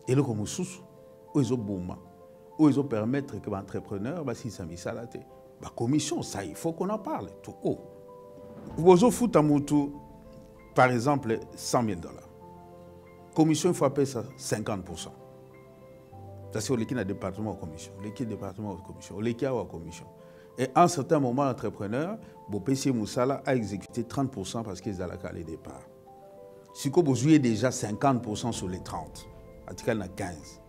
Et le comme sous, ils ont bouma, ils ont permettre que l'entrepreneur, si ça mis ça la tête, la commission, ça il faut qu'on en parle. Tout haut. Vous avez foutu à Moutou, par exemple, 100 000 $. Commission, il faut payer ça 50%. Ça c'est l'équipe de département de commission, l'équipe de département de commission, l'équipe de commission. Et à un certain moment, l'entrepreneur, PC Moussala a exécuté 30% parce qu'ils ont le départ. Si vous jouez déjà 50% sur les 30, en tout cas, il y en a 15.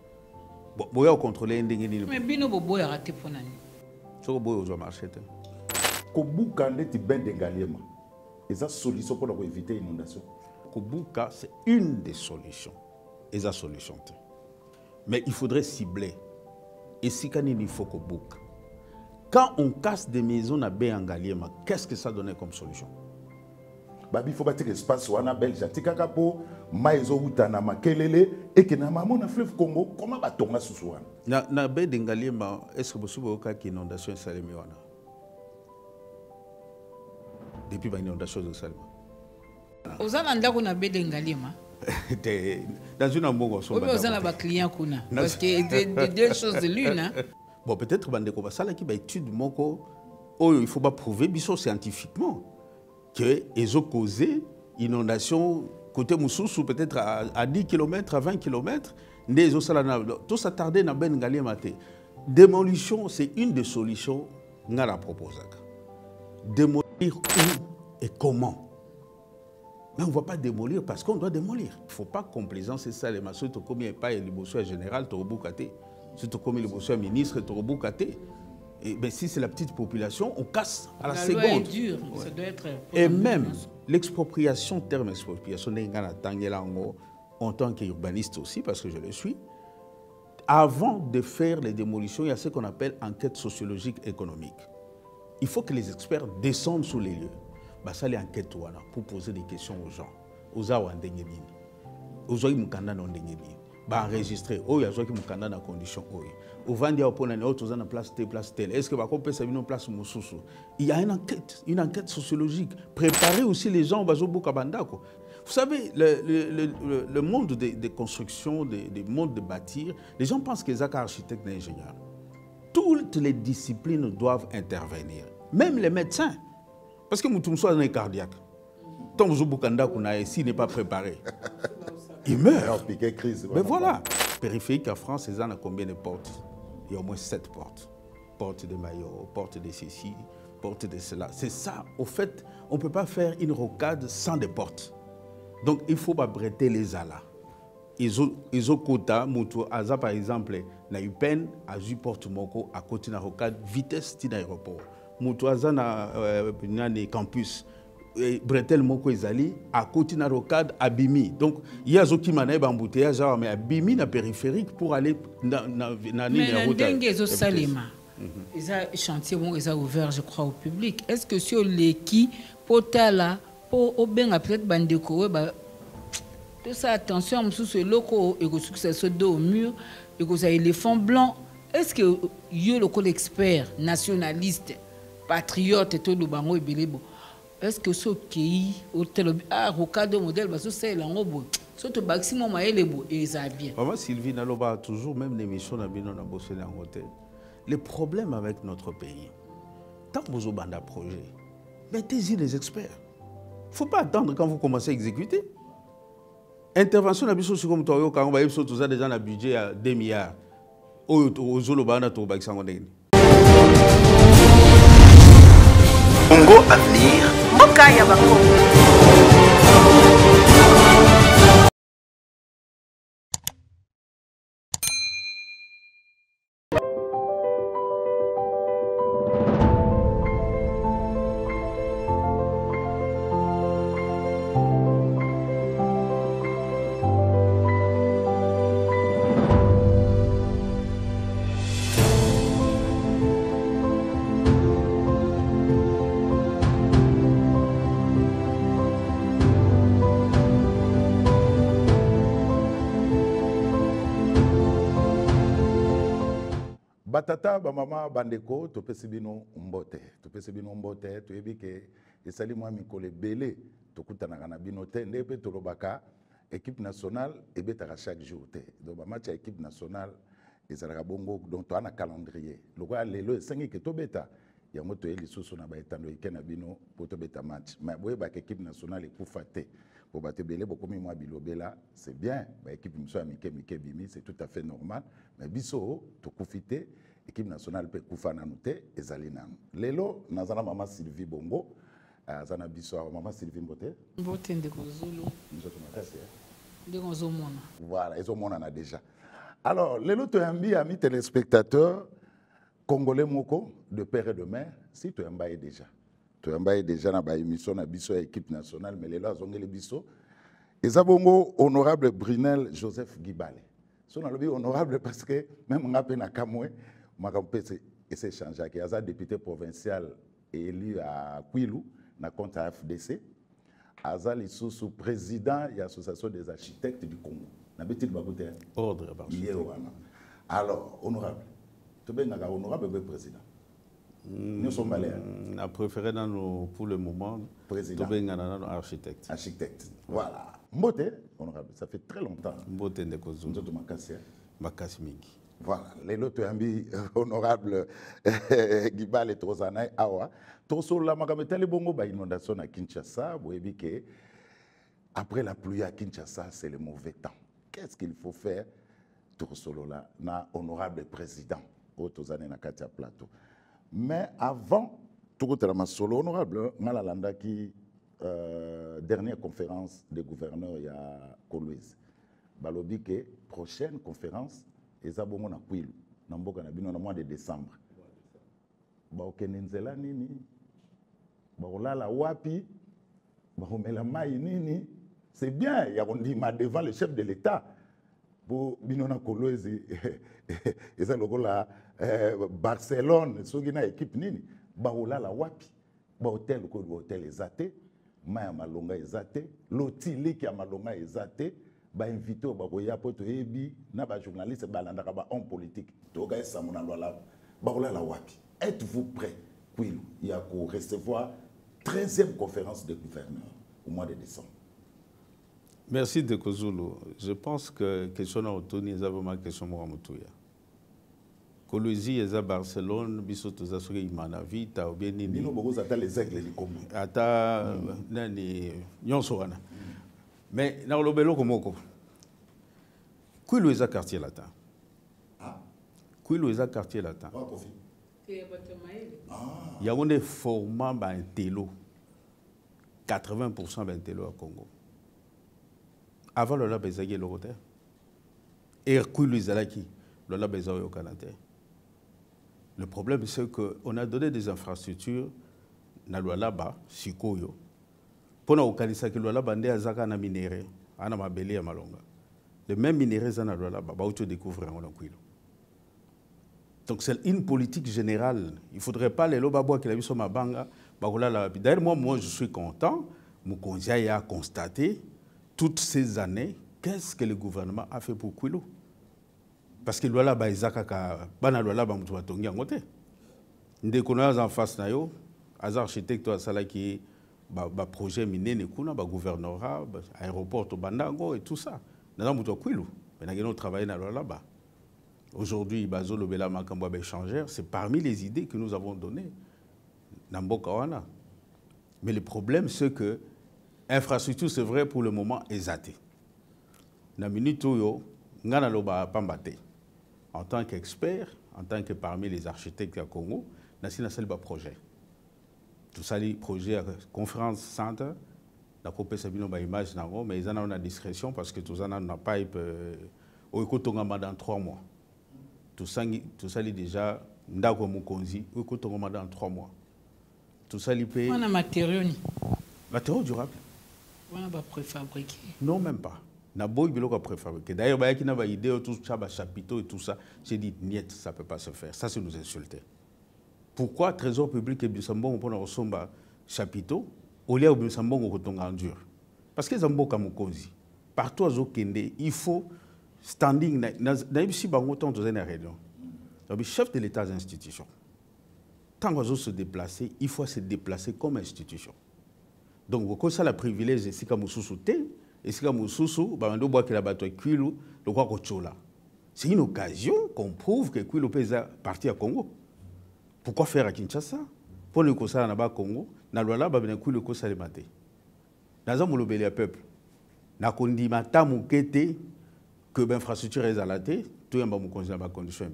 Vous pouvez contrôler un dingue. Mais bien, vous pouvez rater pour l'année. Ce que vous pouvez marcher. Kobuka est ben d'Engaliema. Et ça, solution pour éviter l'inondation. Kobuka, c'est une des solutions. Et ça, solution. Mais il faudrait cibler. Et si il faut Kobuka. Quand on casse des maisons à Béangaliema, qu'est-ce que ça donne comme solution? Il faut bâtir l'espace où on a Belge. Tikakapo, Maïzo Outana, Makelele, et que na maman na fleuve Congo, comment va tomber sous soi? Na Béangaliema, est-ce que vous savez qu'il y a une inondation Salemiwana? Depuis l'inondation de Salema. Vous avez un peu de Béangaliema? Dans une ambiance. Vous avez un client kuna. Parce que c'est deux choses de l'une. Bon, peut-être que ça qui va étude moko, il faut pas prouver scientifiquement que ils ont causé inondation côté Moussoussou peut-être à 10 km, à 20 km. Tout ça tardé dans Bengali maté. Démolition, c'est une des solutions qu'on a proposé. Démolir où et comment? Mais on ne va pas démolir parce qu'on doit démolir. Il ne faut pas complaisancer ça les masseurs comme il n'y a pas le bosseur général, Toroboukaté. Surtout comme le bosseur ministre, Toroboukaté. Mais si c'est la petite population, on casse à la seconde. Loi est dure, ça doit être... Et même l'expropriation, terme expropriation, en tant qu'urbaniste aussi, parce que je le suis, avant de faire les démolitions, il y a ce qu'on appelle enquête sociologique économique. Il faut que les experts descendent sur les lieux. Ça, les enquêtes pour poser des questions aux gens. Aux Awandengeni. Aux gens qui ont enregistré. Aux gens qui ont dans condition. Au Vandia, au Ponane, aux en place telle. Est-ce que va couper ça une place Moussoussou? Il y a une enquête sociologique. Préparer aussi les gens au Bazobo Kabandako. Vous savez, le monde des constructions, des mondes de bâtir, les gens pensent qu'ils sont architectes et ingénieurs. Toutes les disciplines doivent intervenir. Même les médecins. Parce que Moutoumso est cardiaque. Tant que Bukanda s'il n'est pas préparé, il meurt. Mais voilà. Périphérique en France, ils ont combien de portes? Il y a au moins 7 portes. Porte de Maillot, porte de ceci, porte de cela. C'est ça. Au fait, on ne peut pas faire une rocade sans des portes. Donc, il faut bretter les alas. Ils ont quota, Moutou, Aza par exemple, na Upen, à Ju Porte Moko, à côté de la rocade, vitesse de l'aéroport. Moutou, Aza na campus. Bretel Moko Ezali, à côté de la rocade, à Bimi. Donc, il y a qui manaient embouteillage, mais à Bimi, na périphérique, pour aller dans la route. Mais les Salima, ils ont chantier, ils ont ouvert, je crois, au public. Est-ce que sur l'équipe, pour là, pour bien peut-être bandeko, tout ça, attention, sous ce loco, et que ça se dos au mur, et que ça éléphant blanc. Est-ce que y a le expert nationaliste, patriote, et tout le bango et belebo? Est-ce que ce qui au tel rocade modèle parce que c'est l'angobo surtout maximum à elebo et ça bien. Maman Sylvie Naloba toujours même l'émission na bino na bossé en hôtel. Le problème avec notre pays, tant que vous avez un projet, mettez-y les experts. Il ne faut pas attendre quand vous commencez à exécuter. Intervention na biso comme toi quand on va surtout ça déjà un budget à 2 milliards. Au Zoloba na to bakisangondeni. Congo Avenir. Mokaya Bako. Batata, mama, bandeko, topesi bino mbote. Topesi bino mbote, tu ebi ke esali mwa mikole belé, tokutana na bino te, ndepe tolobaka, équipe nationale ebetaka chaque jour te. Donc ba match à équipe nationale ezalaka bongo donc to ana calendrier. Lokola lelo esengi ke tobeta yango to elisusu na ba etando ikena bino po tobeta match. Mais boye ba équipe nationale ekufa te. Pour battre belé bokomi moi bilobela, c'est bien. Ba équipe miso ya mike bimi, c'est tout à fait normal. Mais biso to kufite équipe nationale pe kufa nanu te ezali nanu. Lelo nazana mama Sylvie Bongo. Zana biso maman Sylvie Mbote. Mbote ndeko Zulu. Nous makasi. Ndeko zomona. Voilà, ils ont mon ana déjà. Alors, les autres amis téléspectateurs congolais moko de père et de mère, si tu embaye déjà. Tu embaye déjà na ba émission na biso équipe nationale mais les là zongeli biso. Ezabongo honorable Brunel Joseph Gibale. Son alobi honorable parce que même ngape na kamwe makampe c'est changé qui a député provincial élu à Kwilu na compte à FDC. Azali sous président de l'association des architectes du Congo. Ordre. Alors, honorable. Tu es honorable le président. Nous sommes malais. On a préféré pour le moment président. Tu es architecte. Architecte. Voilà. Mbote, honorable, ça fait très longtemps. Mbote Ndekozo. Nous sommes Makassi. Makassi Mingi. Voilà, les autres amis honorable Gibale Trozanaï Awa. Toso la magametele bongo ba inondation à Kinshasa, vous voyez que après la pluie à Kinshasa, c'est le mauvais temps. Qu'est-ce qu'il faut faire? Toso là, na honorable président, Otozane na Katia Plateau. Mais avant, tout le solo honorable, Malalanda qui dernière conférence des gouverneurs il y a Kolwezi. Balobi que prochaine conférence ezabongo na Kwilu na mboka na bino na mois de décembre. Ba okenenzela nini? Ba olala wapi? Ba omela mai nini? C'est bien, il y a on dit devant le chef de l'État pour bino na Kolwezi eza lokola Barcelone soki na équipe nini? Ba olala wapi? Ba hôtel ko hôtel ezate, mai ya malonga ezate, lotili ki ya malonga ezate. Ba invité au bakoya poto ebi na ba journaliste balandaka ba homme politique toga esamona lwala bakola la wapi. Êtes-vous prêt Kwilu il y a pour recevoir 13e conférence des gouverneurs au mois de décembre? Merci de Kozulu. Je pense que question na otoni eza vraiment question mo mutuya. Kolwezi eza Barcelone biso toza soki imana vita ou bien nini. Bino bokoza ata les aigles li kombo. Ata nani nyonso wana. Mais dans le bello comme Kwilu est un quartier latin. Kwilu est un quartier latin. Il y a un format d'un télo. 80% d'un télo au Congo. Avant le lab ezaki le côté. Et Kwilu ezalaki le lab ezaki au Canada. Le problème c'est que on a donné des infrastructures na là-bas, sikoyo. Pona okanisa ki lola bande azaka na minéraux ana mabele ya malonga le même minéraux za na lola ba auto découvrir en Kwilu. Donc c'est une politique générale. Il faudrait pas les loba bois qui la biso mabanga ba la. D'ailleurs moi je suis content Mukonzi a constaté toutes ces années qu'est-ce que le gouvernement a fait pour Kwilu. Parce que lola ba izaka ka bana lola ba mutu batongi ngote. Ndeko na en face na yo az architecte to sala ki ba projet minier kuna ba gouvernorat aéroport au Bandango et tout ça na muto Kwilu mais na travailler là-bas. Aujourd'hui bazo lobela makambo ba échangeur, c'est parmi les idées que nous avons données na mboka wana. Mais le problème c'est que infrastructure c'est vrai pour le moment ezaté na minute yo ngana loba pambate en tant qu'expert, en tant que parmi les architectes à Congo na sina selba projet. Tout ça, les projets, conférence centre, la copie Sabino ba image nango, mais ils en ont la discrétion parce que tout ça n'a pas au Ekotongama dans 3 mois. Tout ça déjà ndako mukonzi au Ekotongama dans 3 mois. Tout ça les paye. On a matériaux. Matériaux durables. On a pas préfabriqué. Non même pas. Na boy biloko préfabriqué. D'ailleurs ba qui n'a pas idée tout ça ba chapiteau et tout ça, j'ai dit niet, ça peut pas se faire. Ça c'est nous insulter. Pourquoi Trésor public et Bissambon pour nous somba chapiteau au lieu où Bissambon au coton en dur? Parce que Zambo Kamukozi partout à Zokende il faut standing na ici bango tant dans une réunion. Le chef de l'État institution. Tant qu'on se déplacer, il faut se déplacer comme institution. Donc quand ça la privilège c'est comme sous-souté Et c'est comme Soussou, Bando boit que la bataille Kwilu, le quoi Kochola. C'est une occasion qu'on prouve que Kwilu est parti à Congo. Pourquoi faire à Kinshasa? Pour le Kosa na Congo, na loi là, ben Kwilu Kosa le maté. Dans un moulobeli à peuple, na kondima ta mukete que l'infrastructure est à la tête, tout le monde a des conditions.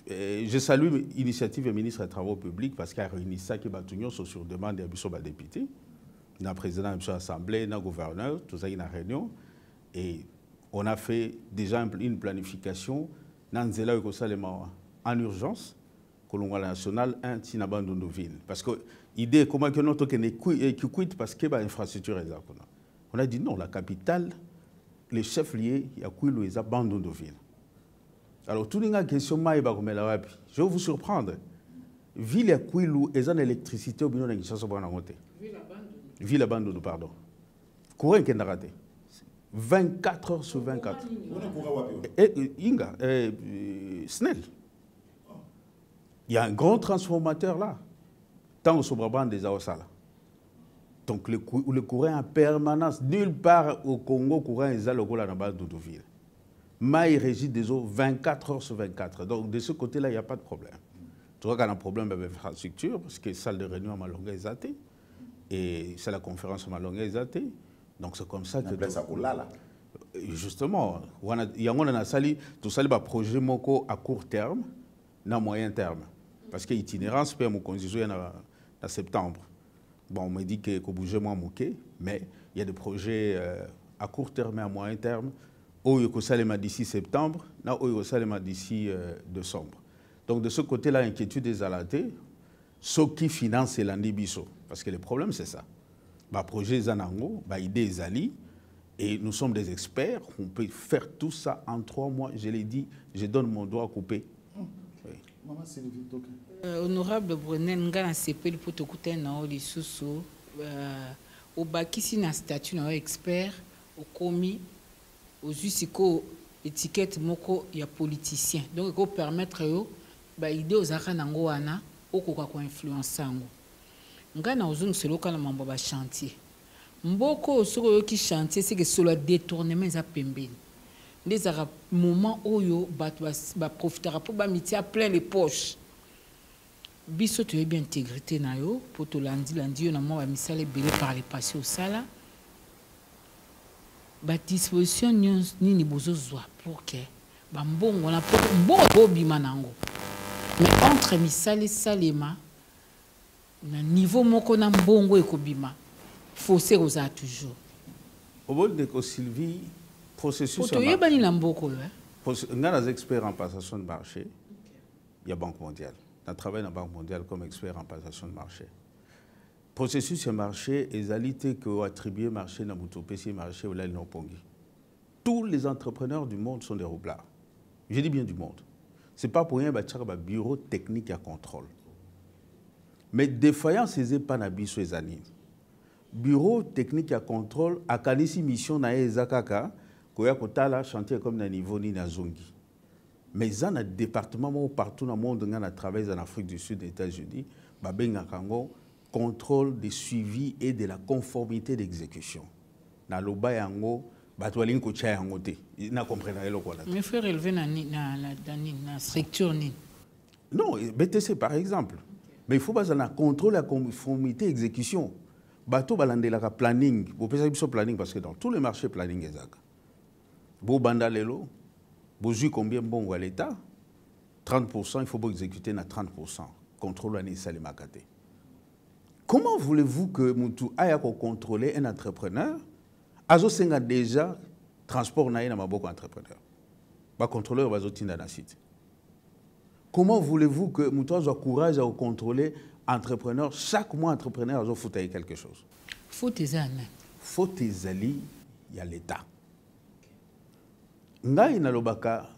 Je salue l'initiative du ministre des Travaux publics parce qu'il a réuni ça qui est sur demande des députés, le président de l'Assemblée, le gouverneur, tout ça, il y a une réunion. Et on a fait déjà une planification en urgence, Colombo national, un Tinaban de ville. Parce que l'idée est comment que notre qui quitte parce que l'infrastructure est là. On a dit non, la capitale, les chefs liés, il y a Kwilu et abandon de ville. Alors, tout le monde a question, je vais vous surprendre. Ville à Kwilu et en électricité au bino de Kinshasa. Ville abandonnée, pardon. Courant qui est raté. 24 heures sur 24. Inga, Snell. Il y a un grand transformateur là. Tant au Sobraban des Aosala. Donc le courant en permanence, nulle part au Congo, le courant est là dans la de ville. Maï régit des eaux 24 heures sur 24. Donc de ce côté-là, il n'y a pas de problème. Tu vois qu'il y a un problème avec l'infrastructure, parce que la salle de réunion à Malonga est zatée, et c'est la conférence à Malonga est zatée. Donc c'est comme ça que... Justement, il y a un projet à court terme, à moyen terme. Parce que l'itinérance, c'est mon constitution en septembre. Bon, on me dit qu'il faut bouger moins moqué, mais il y a des projets à court terme et à moyen terme. Où il y a d'ici septembre, là où il y a d'ici décembre. Donc de ce côté-là, l'inquiétude est à la tête. Ce qui finance l'Andibiso. Parce que le problème, c'est ça. Le projet Zanango, l'idée est Ali, et nous sommes des experts. On peut faire tout ça en 3 mois. Je l'ai dit, je donne mon doigt coupé. Honorable Brunel, nga CP pour te coûter na oli susu au bakisi na statut na expert au commis aux usiko étiquette moko ya politicien. Donc il faut permettre yo ba idée aux aka nango wana okoka ko influence ngo. Nga na ozungu selo kana mambo ba chantier. Mboko soko yo ki chantier c'est que solo détournement za pembeni. Les moments où yo ba profitera pour ba mitia plein les poches. Biso tu es bien intégrité na yo pour to landi yo na mo ba misale belé par les passés au sala. Ba disposition nini bozozwa pour que ba mbongo na mbongo bima nango. Mais entre misale salema na niveau moko na mbongo ekobima. Fossé aux a toujours. Au bout de que Sylvie processus on a des experts en passation de marché. Il y a Banque mondiale. On travaille dans la Banque mondiale comme expert en passation de marché. Processus de marché est alité que attribuer marché dans le marché ou là pongi. Tous les entrepreneurs du monde sont des roublards. Je dis bien du monde. Ce n'est pas pour rien qu'il y a un bureau technique à contrôle. Mais défaillance, ce n'est pas un bureau technique à contrôle à kanisi mission na ezakaka koya kotala chantier comme na niveau ni na zongi. Mais ça na département partout dans le monde on a travaillé en Afrique du Sud, aux États-Unis, ba benga kango contrôle de suivi et de la conformité d'exécution. Na loba yango batwalin ko cha yango te. Na comprendre eloko là. Mais frère élevé na structure ni. Non, BTC par exemple. Mais il faut pas un contrôle la conformité d'exécution. Bateau balandelaka planning, vous pouvez faire planning parce que dans tous les marchés planning exact. Vous bandalelo, vous jouez combien bon à l'État 30%, il faut pas exécuter na 30%. Contrôle l'année salimakate. Comment voulez-vous que Moutou aille contrôler un entrepreneur? Azo senga déjà transport na maboko entrepreneur. Ba contrôleur bazo tinda na site. Comment voulez-vous que Moutou ait courage à contrôler entrepreneur, chaque mois entrepreneur a foutu quelque chose. Faut tes amis. Faut tes alliés, il y a l'État. Ngai na lobaka,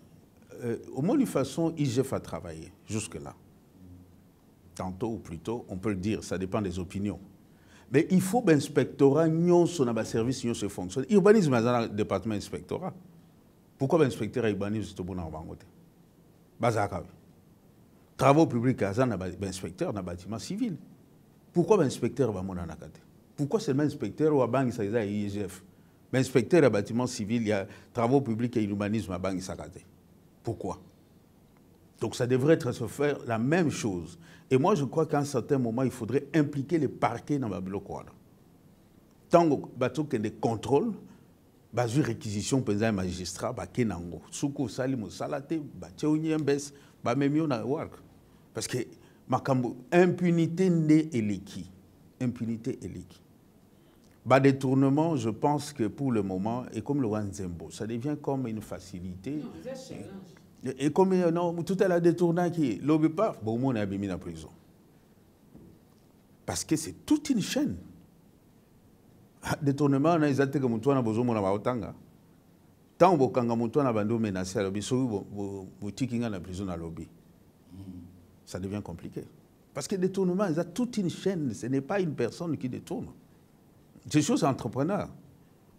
au moins d'une façon, IGF a travaillé jusque-là. Tantôt ou plus tôt, on peut le dire, ça dépend des opinions. Mais il faut que l'inspectorat, nous sommes dans service, nous sommes fonctionne. L'urbanisme est dans le département inspectorat. Pourquoi l'inspecteur urbanisme est au bon endroit? Bazaka. Travaux publics, l'inspecteur dans le bâtiment civil. Pourquoi l'inspecteur va monter? Pourquoi seulement inspecteur ou à Bangi ça a IGF? Mais inspecteur à bâtiment civil, il y a travaux publics et humanisme à Bangi Sakate. Pourquoi? Donc ça devrait se faire la même chose. Et moi, je crois qu'à un certain moment, il faudrait impliquer les parquets dans le bloc. Tant que des contrôles, une réquisition pour un magistrat, soukou sali musalate, mbes, parce que impunité n'est éliki. Impunité éliki. Détournement, je pense que pour le moment, et comme le Wanzembo, ça devient comme une facilité. Et comme non, tout est la détournant qui l'obéit pas, bon, on est mis en prison. Parce que c'est toute une chaîne. Détournement, on a des attaques comme toi, on a besoin de la tant que on a besoin menacé à l'obéi, vous tiquez dans la prison à l'obéi. Ça devient compliqué. Parce que détournement, il y a toute une chaîne, ce n'est pas une personne qui détourne. C'est chose entrepreneur.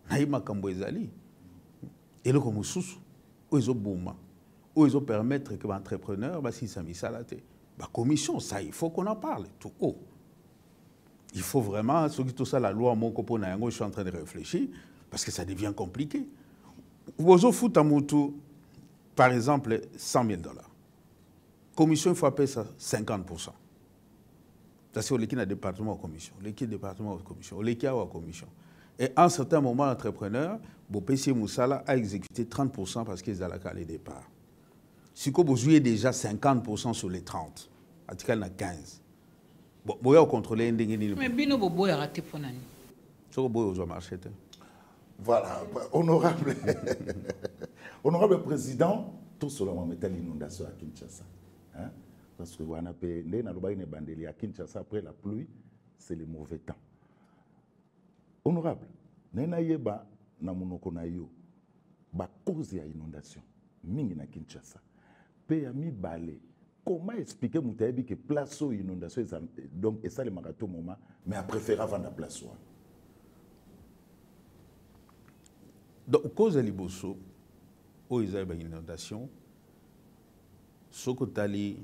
Naïma Kamboezali. Et le Komoussous, où ils ont bouma, où ils ont permettre que l'entrepreneur, si ça mis ça la tête, commission, ça, il faut qu'on en parle tout haut. Il faut vraiment, ce qui tout ça, la loi, mon copain, je suis en train de réfléchir, parce que ça devient compliqué. Vous avez foutu à Moutou, par exemple, 100 000 $. Commission, il faut appeler ça 50%. Ça, c'est l'équipe de département aux commissions, l'équipe de département aux commissions, l'équipe à la commission. Et à un certain moment, l'entrepreneur, PC Moussala a exécuté 30% parce qu'ils ont le départ. Si vous jouez déjà 50% sur les 30, à tout cas, il y en a 15. Bon, vous avez contrôlé. Mais Bino Bobo a raté pour Nani. Ça, vous avez marché. Voilà, honorable, honorable président, tout cela mettait l'inondation à Kinshasa. Hein? Parce que on a payé bandeli à Kinshasa après la pluie, c'est le mauvais temps. Honorable, nena yeba na monoko na yo ba cause ya inondation mingi na Kinshasa. Pe ya mi balé. Comment expliquer Moutaebi que place aux inondations donc et ça le marathon moment mais à préférer avant la place one. Donc cause ya liboso o isa ba inondation soko tali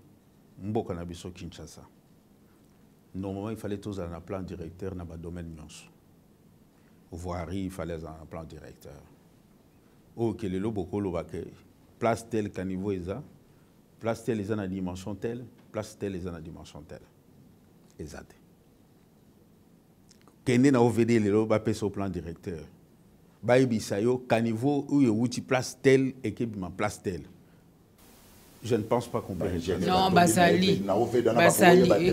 mboka na biso Kinshasa. Normalement il fallait tous un plan directeur dans le domaine nyonso. Voirie, il fallait un plan directeur. Ok, le loboko lobake place tel caniveau isa. Place telle les en a dimension telle, place telle les en a dimension telle. Exact. Kende na OVD les loba pèse au plan directeur. Baïbi sayo caniveau où il outil place telle et qui ma place telle. Je ne pense pas qu'on peut. Non, Basali. Basali.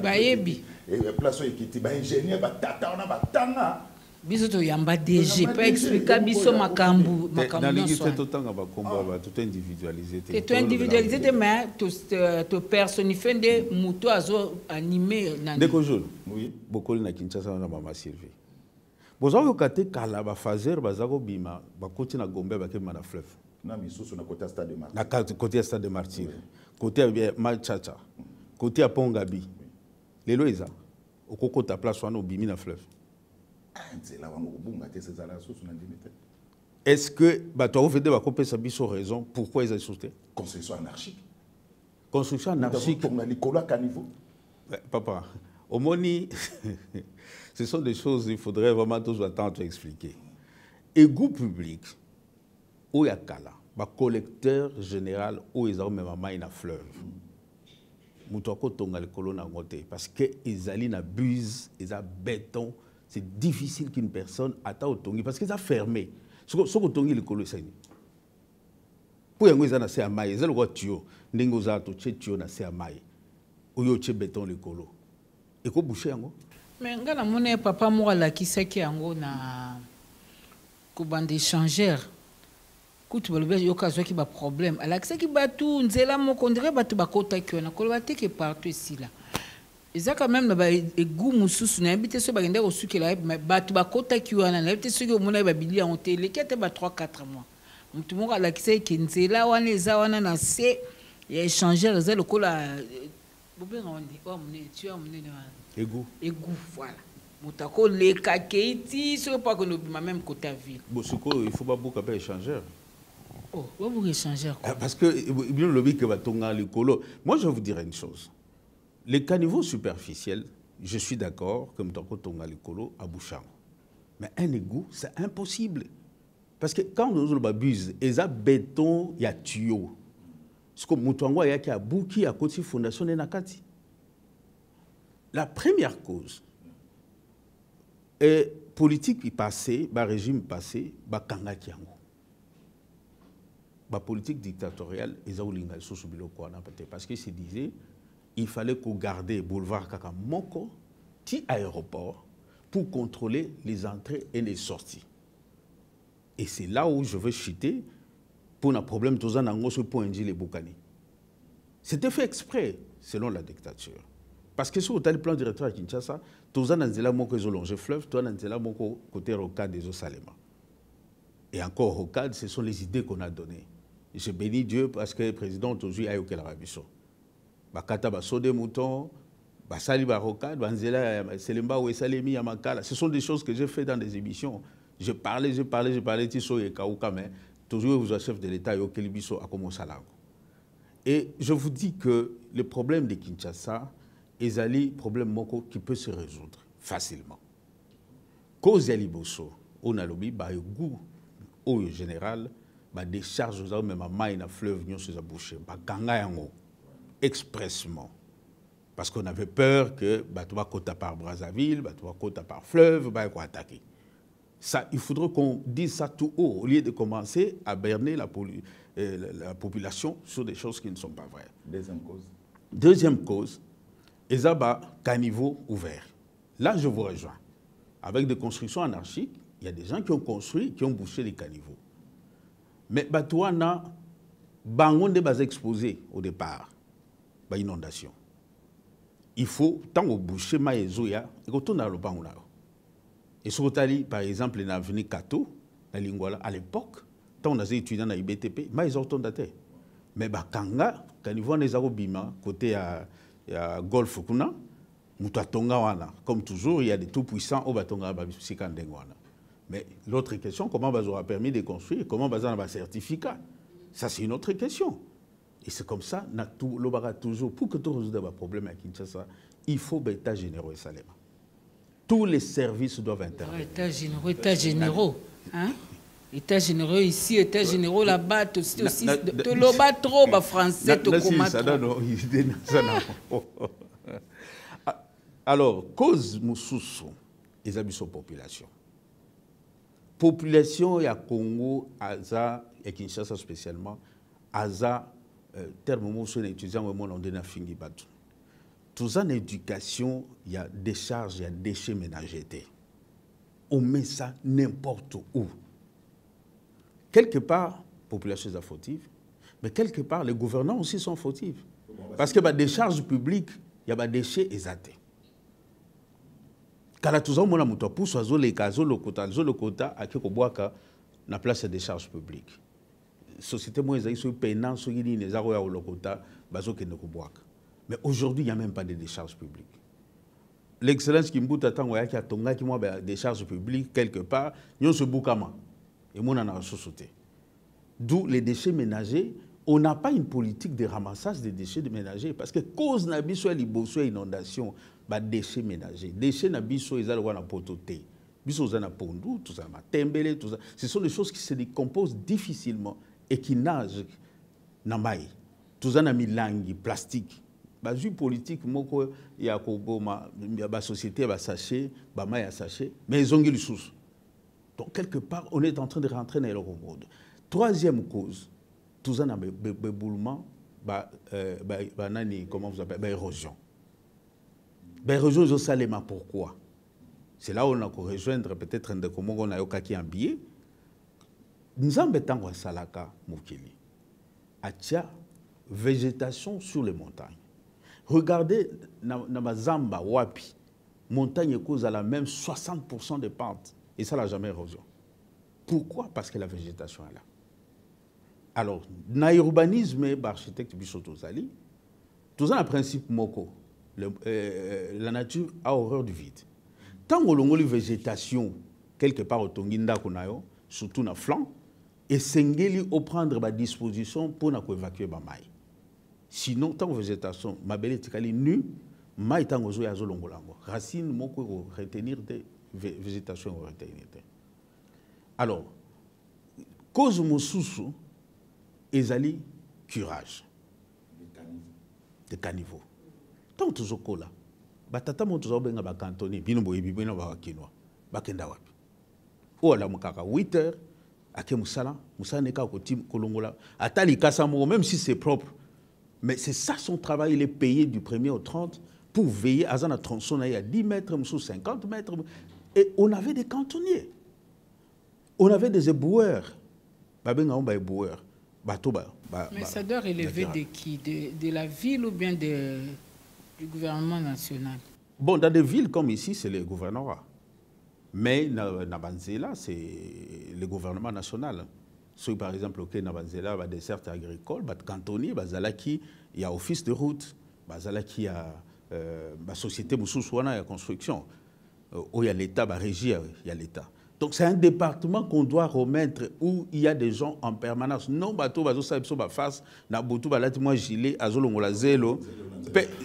Baïbi. Et place où il est ingénieur batata on a batanga. Biso yamba DG pas expliquer biso makambu dans l'équipe c'est autant ba combat tout individualisé tout individualisé mais to personnifier des moto azo animé na Ndeko Jaune oui beaucoup na Kinshasa na mama Sylvie bozo kate kala ba fazer bazako bima ba koti na Gombe ba kema na fleuve na misusu na côté stade de Martyr na côté stade de Martyr côté Malchacha côté Pongabi lelo eza okokota place wana obimi na fleuve. Est-ce que Bato Vede va couper sa biso raison pourquoi ils ont sauté? Construction anarchique. Construction anarchique. Papa, au Moni, ce sont des choses qu'il faudrait vraiment tous attendre à expliquer. Égout public, où il y a Kala, le collecteur général, où ils ont même un fleuve. Moutouako tonga le colon à côté parce qu'ils allaient abusent, ils ont béton. C'est difficile qu'une personne attend au tongi parce qu'ils ont fermé. Ce que tongi le colo c'est. Pour y avoir un maï, c'est le roi tuyau. N'engoza to tuyau na se maï. Ou yo che béton le colo. Et quoi boucher yango? Mais ngana mone papa moi la qui sait qui yango na ko bande échangeur. Kutu balobé yo kazo ki ba problème. Ala qui sait qui ba tout nzela mo kondire ba tu ba kota ki na ko ba te que partout ici là. Ils ont quand même des goûts moussous, n'a habité sur bagende au sucre là, mais batu bakota qui wana, n'a habité sur mon aïe babili en télé, qui était 3-4 mois. Tout le monde a l'accès qui n'était là, on les a, on a nassé, il a échangé les ailes au col à. Bobé on dit, oh mon tu as mon égout. Égout, voilà. Moutako les kakeiti, ce pas que nous même côté ville. Bosoko, il faut pas beaucoup appeler échangeur. Oh, vous échanger quoi? Parce que bien le lobby que va tonga le colo. Moi je vais vous dire une chose. Les caniveaux superficiels, je suis d'accord que Mtoko Tonga Likolo à Bouchang. Mais un égout, c'est impossible. Parce que quand on abuse, il y a béton, il y a tuyau. C'est comme Moutouangwa, il y a Bouki à côté de la fondation de Nakati. La première cause est politique passée, régime passé, Kanga Kiango. La politique dictatoriale, parce qu'il se disait il fallait qu'on garde le boulevard Kakamoko, petit aéroport, pour contrôler les entrées et les sorties. Et c'est là où je veux chuter pour un problème de ce point de vue. C'était fait exprès, selon la dictature. Parce que si vous avez le plan directeur à Kinshasa, tout ça, c'est là où ils ont longé le fleuve, tout ça, c'est là où côté rocade des Salema. Et encore rocade, ce sont les idées qu'on a données. Je bénis Dieu parce que le président toujours a eu la rabisso. Bakata basode mouton, basali barocade, banzela selemba ou salemi yamakala. Ce sont des choses que j'ai fait dans des émissions. Je parlais tiso et kaouka, mais toujours vous êtes chef de l'État et au Kelibiso à commencer à l'agro. Et je vous dis que le problème de Kinshasa est un problème qui peut se résoudre facilement. Cause de Liboso, on a lobby, bah, goût au général, bah, des charges aux hommes, même à maille, à fleuve, nous sommes bouchés, bah, gangayango, expressement. Parce qu'on avait peur que, bah, tu vas côté par Brazzaville, bah, tu vas côté par fleuve, bah, quoi attaquer. Ça, il faudrait qu'on dise ça tout haut, au lieu de commencer à berner la population sur des choses qui ne sont pas vraies. Deuxième cause. Deuxième cause, ils ont un caniveau ouvert. Là, je vous rejoins. Avec des constructions anarchiques, il y a des gens qui ont construit, qui ont bouché les caniveaux. Mais Batouana, bangon de bas exposé au départ, bah inondation. Il faut, tant au boucher maïzoya, et qu'on tourne dans le bangon là. Et sur Otali, par exemple, dans l'avenue Kato, dans Lingwala, à l'époque, tant on a étudié dans l'IBTP, mais ils ont tourné. Mais Kanga, quand ils voient les Arobima, côté à Golfe Kuna, Moutatonga wana. Comme toujours, il y a des tout-puissants au Batonga Babisikandenwana. Mais l'autre question, comment vous aura permis de construire, comment vous avez un certificat? Ça, c'est une autre question. Et c'est comme ça, toujours, pour que tout résoudre le problème à Kinshasa, il faut des états généraux et Salema. Tous les services doivent intervenir. États généraux. Hein? États généraux ici, états généraux là-bas, aussi, de l'oba trop, français, de alors, cause Moussoussou, ils habitent sur population. Population, il y a Congo, Aza, et Kinshasa spécialement, Aza, terme Moussou, étudiant, on a fini battu. Tout en éducation, il y a des charges, il y a des déchets ménagers. On met ça n'importe où. Quelque part, la population est fautive, mais quelque part, les gouvernants aussi sont fautifs. Parce qu'il y a des charges publiques, il y a des déchets exatés. Quand tout ça, on a mis pour soi, le quota, à Kekobouaka, na place des charges publiques. Société moi, ils sont payants, ceux qui disent le quota, bazo que ne Kobouaka. Mais aujourd'hui, il n'y a même pas de décharges publiques. L'excellence qui me attend, il y a des charges publiques quelque part, il y a ce boukama. Et moi, on a sauté. D'où les déchets ménagers, on n'a pas une politique de ramassage des déchets ménagers. Parce que cause n'a pas soit inondation, déchets ménagers. Déchets n'a pas soit ils pototé. Biso zana pondu, tout ça, tembele, tout ça. Ce sont des choses qui se décomposent difficilement et qui nagent dans maï. Tout ça n'a mis langue plastique. Bah, ju politique, il y a la société, bah, sachet, bah, maï à sachet, mais ils ont eu le sous. Donc, quelque part, on est en train de rentrer dans le monde. Troisième cause, tout ça, c'est béboulement, comment vous appelez, érosion. Érosion, je sais pas pourquoi. C'est là où on a rejoindre peut-être un de comment on a eu kaki en billet. Nous avons besoin de salaka moukili. Atia, végétation sur les montagnes. Regardez, dans ma Zamba, Wapi, montagne cause à la même 60% de pente. Et ça n'a jamais érosion. Pourquoi? Parce que la végétation est là. Alors, dans l'urbanisme, l'architecte Bissoto Zali, tout ça, le principe Moko, la nature a horreur du vide. Tant qu'on a une végétation, quelque part au Tonginda, surtout dans le flanc, et Sengeli au prendre ma disposition pour évacuer ma maille. Sinon, tant que végétation, ma belle est nue, Maïtango zo ya zolongolango. Racine moko retenir des végétation retenir. Alors, cause mosusu ezali curage de caniveau. Tant tozokola batata mo tozobenga ba cantoni bino boyebi bino ba kinwa bakenda wapi. O la mukaka 8h ake musala neka ko tim kolongola atali kasa mo même si c'est propre. Mais c'est ça son travail, il est payé du 1er au 30 pour veiller à Zana tronçon à 10 mètres, 50 mètres. Et on avait des cantonniers. On avait des éboueurs. Mais ça doit relever de qui? De la ville ou bien du gouvernement national? Bon, dans des villes comme ici, c'est le gouvernorat. Mais dans Banzela, c'est le gouvernement national. Si par exemple, au Nabanzela, il y a des certes agricoles, il cantonniers, il y a office de route, il y a société de construction, où il y a l'État, il y a l'État. Donc c'est un département qu'on doit remettre où il y a des gens en permanence. Non, bateau, bateau, ça va face, na botou, balati moi gilet, azolongola zelo.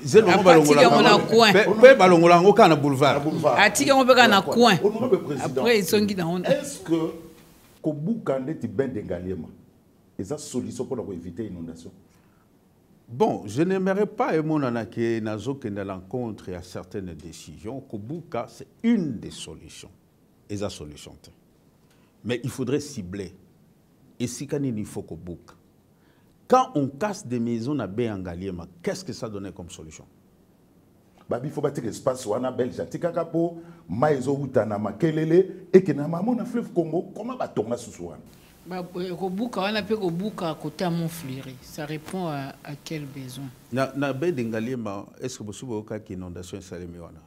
Zelo balongola coin. Pe balongola ngoka na boulevard. Atika ngopeka na coin. Après ils sont qui dans. Est-ce que Kobukande ti ben d'Engaliema, et ça solution pour éviter l'inondation? Bon, je n'aimerais pas que Nazo à l'encontre à certaines décisions. Kobuka, c'est une des solutions. Et la solution. Mais il faudrait cibler. Et si il faut Kobuka. Quand on casse des maisons à Béangaliema, qu'est-ce que ça donnait comme solution? Il faut bâtir l'espace où on a Belge. Tikakapo, Maïzo Outana, Makelele, et que Namamo na fleuve Congo, comment va tourner sous soi? Kobuka, on appelle Kobuka à côté à Montfleury. Ça répond à quel besoin? Na Béangaliema, est-ce que vous savez qu'il y a une inondation de Salemiwana?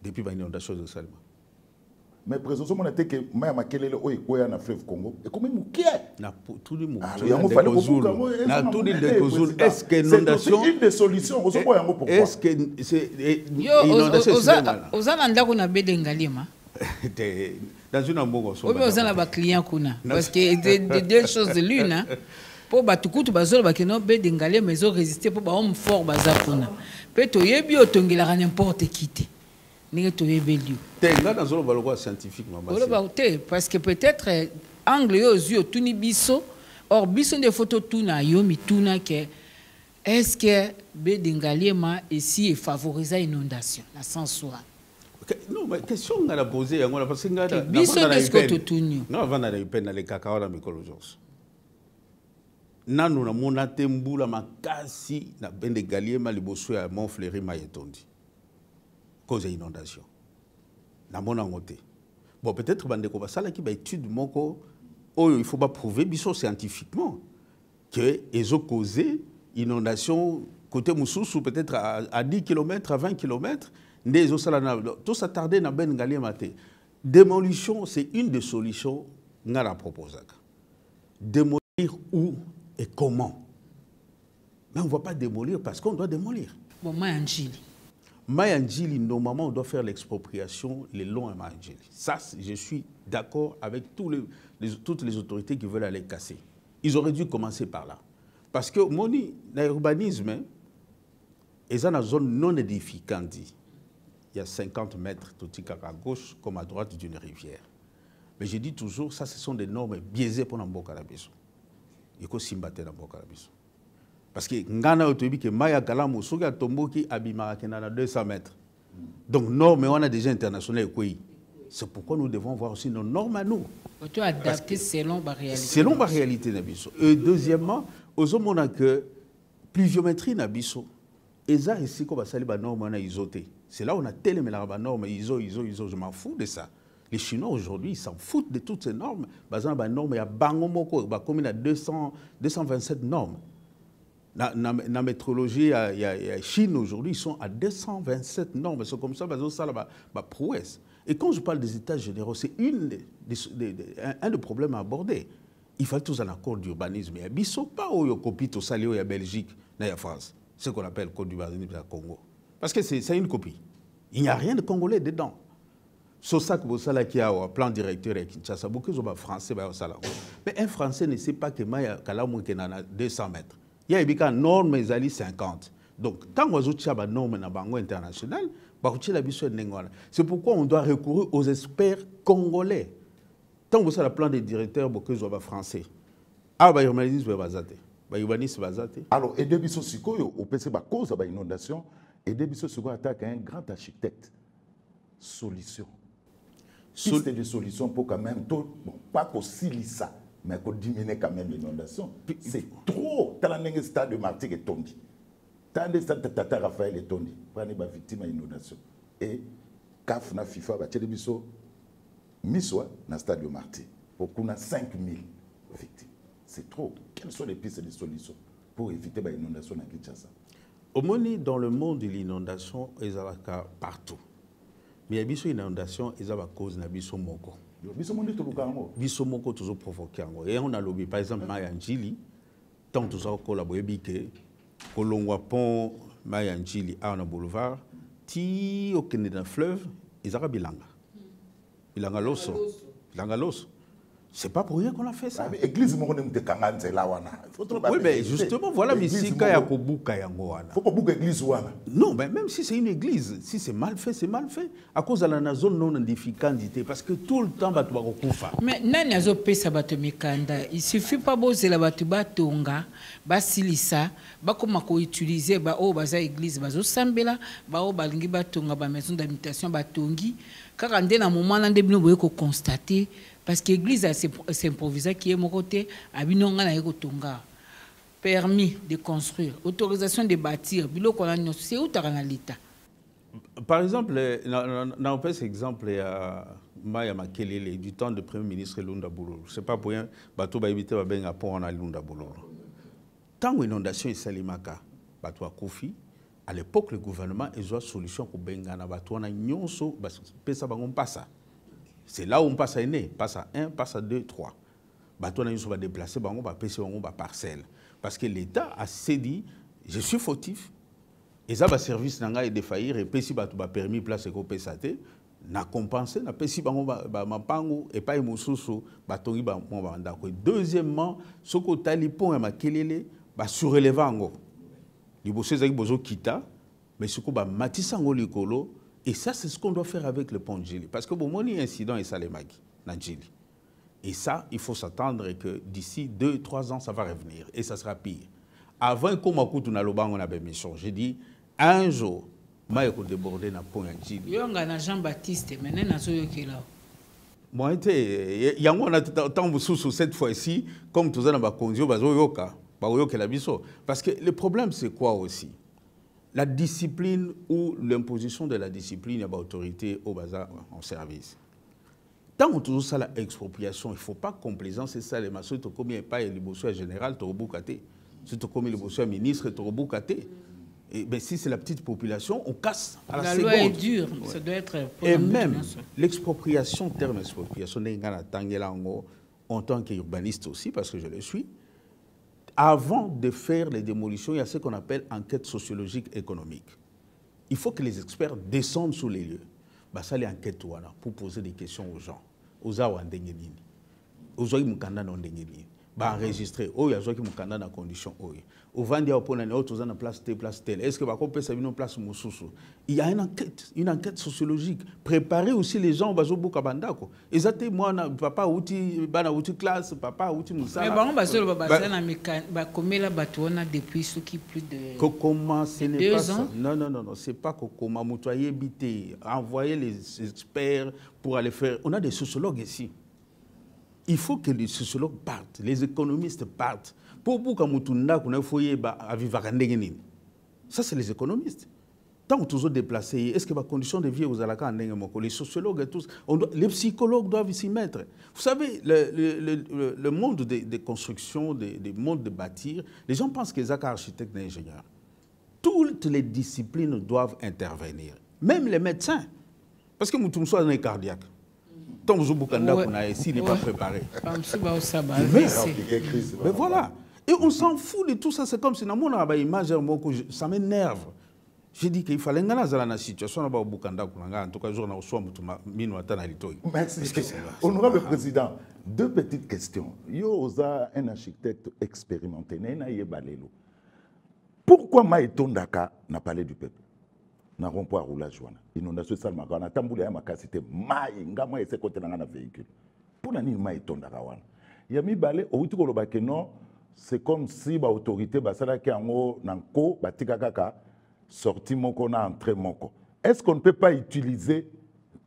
Depuis l'inondation de Salma. Mais présentement, on a dit que Maya Makelele oye koya na fleuve Congo. Et comment mouké? Na tout le monde. Na tout le monde. Est-ce que l'inondation? C'est une des solutions. Est-ce que c'est inondation? Aux Ananda qu'on a Béangaliema. Dans une ambiance. Oui, aux Ananda clients qu'on a. Parce que deux choses de l'une. Pour batukutu bazolo bakeno Béangaliema ils ont résisté pour ba homme fort bazakuna. Peut-être yebi otongela n'importe qui. Parce que peut-être angle aux yeux tout ni biso or biso des photos tout na yomi tout na que est-ce que Béangaliema ici favoriser l'inondation la sans soi? Non mais question on a posé parce que biso de que tout ni non avant d'aller peine les cacao la mécologie nanu na monate mbula makasi na Béangaliema liboso ya Montfleury mayetondi cause d'inondation. Bon, peut-être que l'étude il faut pas prouver scientifiquement que les ont causé inondation côté Moussous peut-être à 10 km, à 20 km. Tout ça tardé dans Béangaliema. Démolition, c'est une des solutions que nous avons proposées. Démolir où et comment? Mais on ne va pas démolir parce qu'on doit démolir. Bon, Mayanjili. Mayanjili, normalement, on doit faire l'expropriation le long à Mayanjili. Ça, je suis d'accord avec toutes les autorités qui veulent aller casser. Ils auraient dû commencer par là. Parce que l'urbanisme, ils ont une zone non édificante. Il y a 50 mètres tout à gauche comme à droite d'une rivière. Mais je dis toujours, ça, ce sont des normes biaisées pour Nambo-Kalabiso. Il faut s'imbattre dans Nambo-Kalabiso. Parce que ngana otobi que maya kalamu soga tomboki abima kenana 200 mètres. Donc normes on a déjà internationales quoi. C'est pourquoi nous devons voir aussi nos normes à nous. On doit adapter selon la réalité. Selon la réalité nabiso. Et deuxièmement, aux hommes on a que pluviométrie nabiso. Et ça ici comme ça les normes on a isoté. C'est là où on a tellement la normes iso, je m'en fous de ça. Les Chinois aujourd'hui, ils s'en foutent de toutes ces normes. Bazan ba normes il y a bangomoko ba comme il y a 227 normes. Dans la métrologie, il y a Chine aujourd'hui, ils sont à 227 normes. C'est comme ça, ça la prouesse. Et quand je parle des états généraux, c'est un des problèmes à aborder. Il faut tous un accord d'urbanisme. Il n'y a pas au copie au Salio et à Belgique, et à France. Ce qu'on appelle le code d'urbanisme à Congo. Parce que c'est une copie. Il n'y a rien de congolais dedans. C'est ça que vous avez un plan directeur à Kinshasa. Beaucoup de Français. Mais un Français ne sait pas que Maya Kalamou est à 200 mètres. Il y a une norme, mais 50. Donc, tant qu'on a des normes internationales, c'est pourquoi on doit recourir aux experts congolais. Tant que vous avez le plan des directeurs, vous avez français. Ah, bah, l'urbanisme va zater. L'urbanisme va zater. Alors, et depuis ce Sikoyo, au PC, à cause de l'inondation, et depuis ce Sikoyo attaque un grand architecte. Solution. Piste de solution pour quand même, bon, pas qu'au ça, mais qu'on diminue quand même l'inondation. C'est trop. T'as un stade de Martigues et Tondi. T'as un stade de Tata Raphaël et Tondi. Prenez ma victime à l'inondation. Et CAF na FIFA, bah, Tchélébiso, Missoua, na stade de Martigues. Pour qu'on a 5000 victimes. C'est trop. Quelles sont les pistes de solution pour éviter l'inondation à Kinshasa? Au moins, dans le monde de l'inondation, il y a partout. Mais il y a une inondation, il y a cause de biso moko. Biso moko toujours provoqué. Et on a lobby, par exemple, Mayanjili, tant que ça collaboré, que Kolongwa pont Mayanjili à un boulevard, ti au Canada fleuve, il y a bilanga. Bilanga loso. Bilanga loso. C'est pas pour rien qu'on a fait ça. L'église, oui, mais justement, voilà, mais si il y a faut pas bouger l'église. Non, mais même si c'est une église, si c'est mal fait, c'est mal fait. À cause de la zone non d'éficacité, parce que tout le temps, tu vas recouvrir. Mais nani azo pesa bato mikanda. Il suffit pas bozela bato batonga, basilisa, bakoma ko utiliser ba o baza église bazo sambela, ba o balingi batonga ba maison d'habitation batongi. Kaka nde na moment na ndebino boye ko constater. Parce que l'église c'est improvisé qui est mon côté, abinonga na yeko tonga. Permis de construire, autorisation de bâtir, bilo qu'on a c'est où t'as l'État. Par exemple, on peut exemple à Maya Makelele du temps du Premier ministre Lunda Boulou. C'est pas pour rien, bateau va éviter un pont en Lunda Boulou. Tant l'inondation est salimaka, bateau a Kofi, à l'époque le gouvernement a une solution pour bengana bateau on a nyonso, pesa bangon passa. C'est là où on passe à né, passe à 1, passe à 2, 3. Bateau va déplacer, on va passer par parcelle. Parce que l'État a dit, je suis fautif. Et ça va service n'a défaillir et puis si bateau va permis place ko pesate, n'a compensé, n'a pas si ma pango et pas mususu bateau ba mon banda. Deuxièmement, ce que talipon et ma kelele ba surrelever ngo. Li bosse zaki bozo kita, mais ce que ba matissa ngo likolo. Et ça, c'est ce qu'on doit faire avec le pont de Djili. Parce que bon, mon incident est salemagi, dans Djili. Et ça, il faut s'attendre que d'ici 2-3 ans, ça va revenir. Et ça sera pire. Avant qu'on m'écoute, on a mission. J'ai dit, un jour, je vais déborder dans le pont de Djili. Il y a Jean-Baptiste, mais il y a là. Moi, il y a tant sous cette fois-ci, comme tout ça, on va conduire, parce que le problème, c'est quoi aussi? La discipline ou l'imposition de la discipline, il y a l'autorité au bazar en service. Tant qu'on toujours ça l'expropriation, il ne faut pas complaisance, c'est ça les maçons, tu commis pas les bossu général, tu reboucaté. Si tu commis le bossu ministre, tu reboucaté. Et ben si c'est la petite population, on casse à la seconde. La loi est dure, ça doit être. Et même l'expropriation, terme expropriation, en tant qu'urbaniste aussi, parce que je le suis. Avant de faire les démolitions, il y a ce qu'on appelle enquête sociologique économique. Il faut que les experts descendent sur les lieux. Ça, les enquêtes pour poser des questions aux gens. Aux gens qui ont enregistré. Il y a des gens qui ont dans condition. Au Vandia, on a place telle. Est-ce que ça une place Moussoussou? Il y a une enquête sociologique. Préparer aussi les gens au Boukabandako. Exactement, moi, papa outil classe, papa outil Moussala. Mais bon, depuis ce qui plus de. Comment ce n'est pas ça? Non, c'est pas comment Moutouaye habiter, envoyer les experts pour aller faire. On a des sociologues ici. Il faut que les sociologues partent, les économistes partent. Pour ça, c'est les économistes. Tant que toujours déplacés, est-ce que les conditions de vie aux Alaka, les sociologues et tous, les psychologues doivent s'y mettre. Vous savez, le monde des constructions, le monde de bâtir, les gens pensent que les architectes et ingénieurs. Toutes les disciplines doivent intervenir, même les médecins. Parce que nous sommes des cardiaques. Tant que vous ici n'est pas préparé. Mais voilà. Et on s'en fout de tout ça. C'est comme si on a une image, ça m'énerve. J'ai dit qu'il fallait dans la situation. En tout cas, jour merci. Honorable Président, deux petites questions. Il y a un architecte expérimenté. Pourquoi Maïtondaka n'a parlé du peuple? N'a rond-point à roulage. Inondation salma. On a tamboulé à ma capacité. Maïnga, moi, c'est côté dans un véhicule. Pour la nuit, Maïtondaka. Il y a mis balé au Outiko Lobake, non, c'est comme si l'autorité, basala qui en haut, nanko, batikakaka, sorti moko na entrée moko. Est-ce qu'on ne peut pas utiliser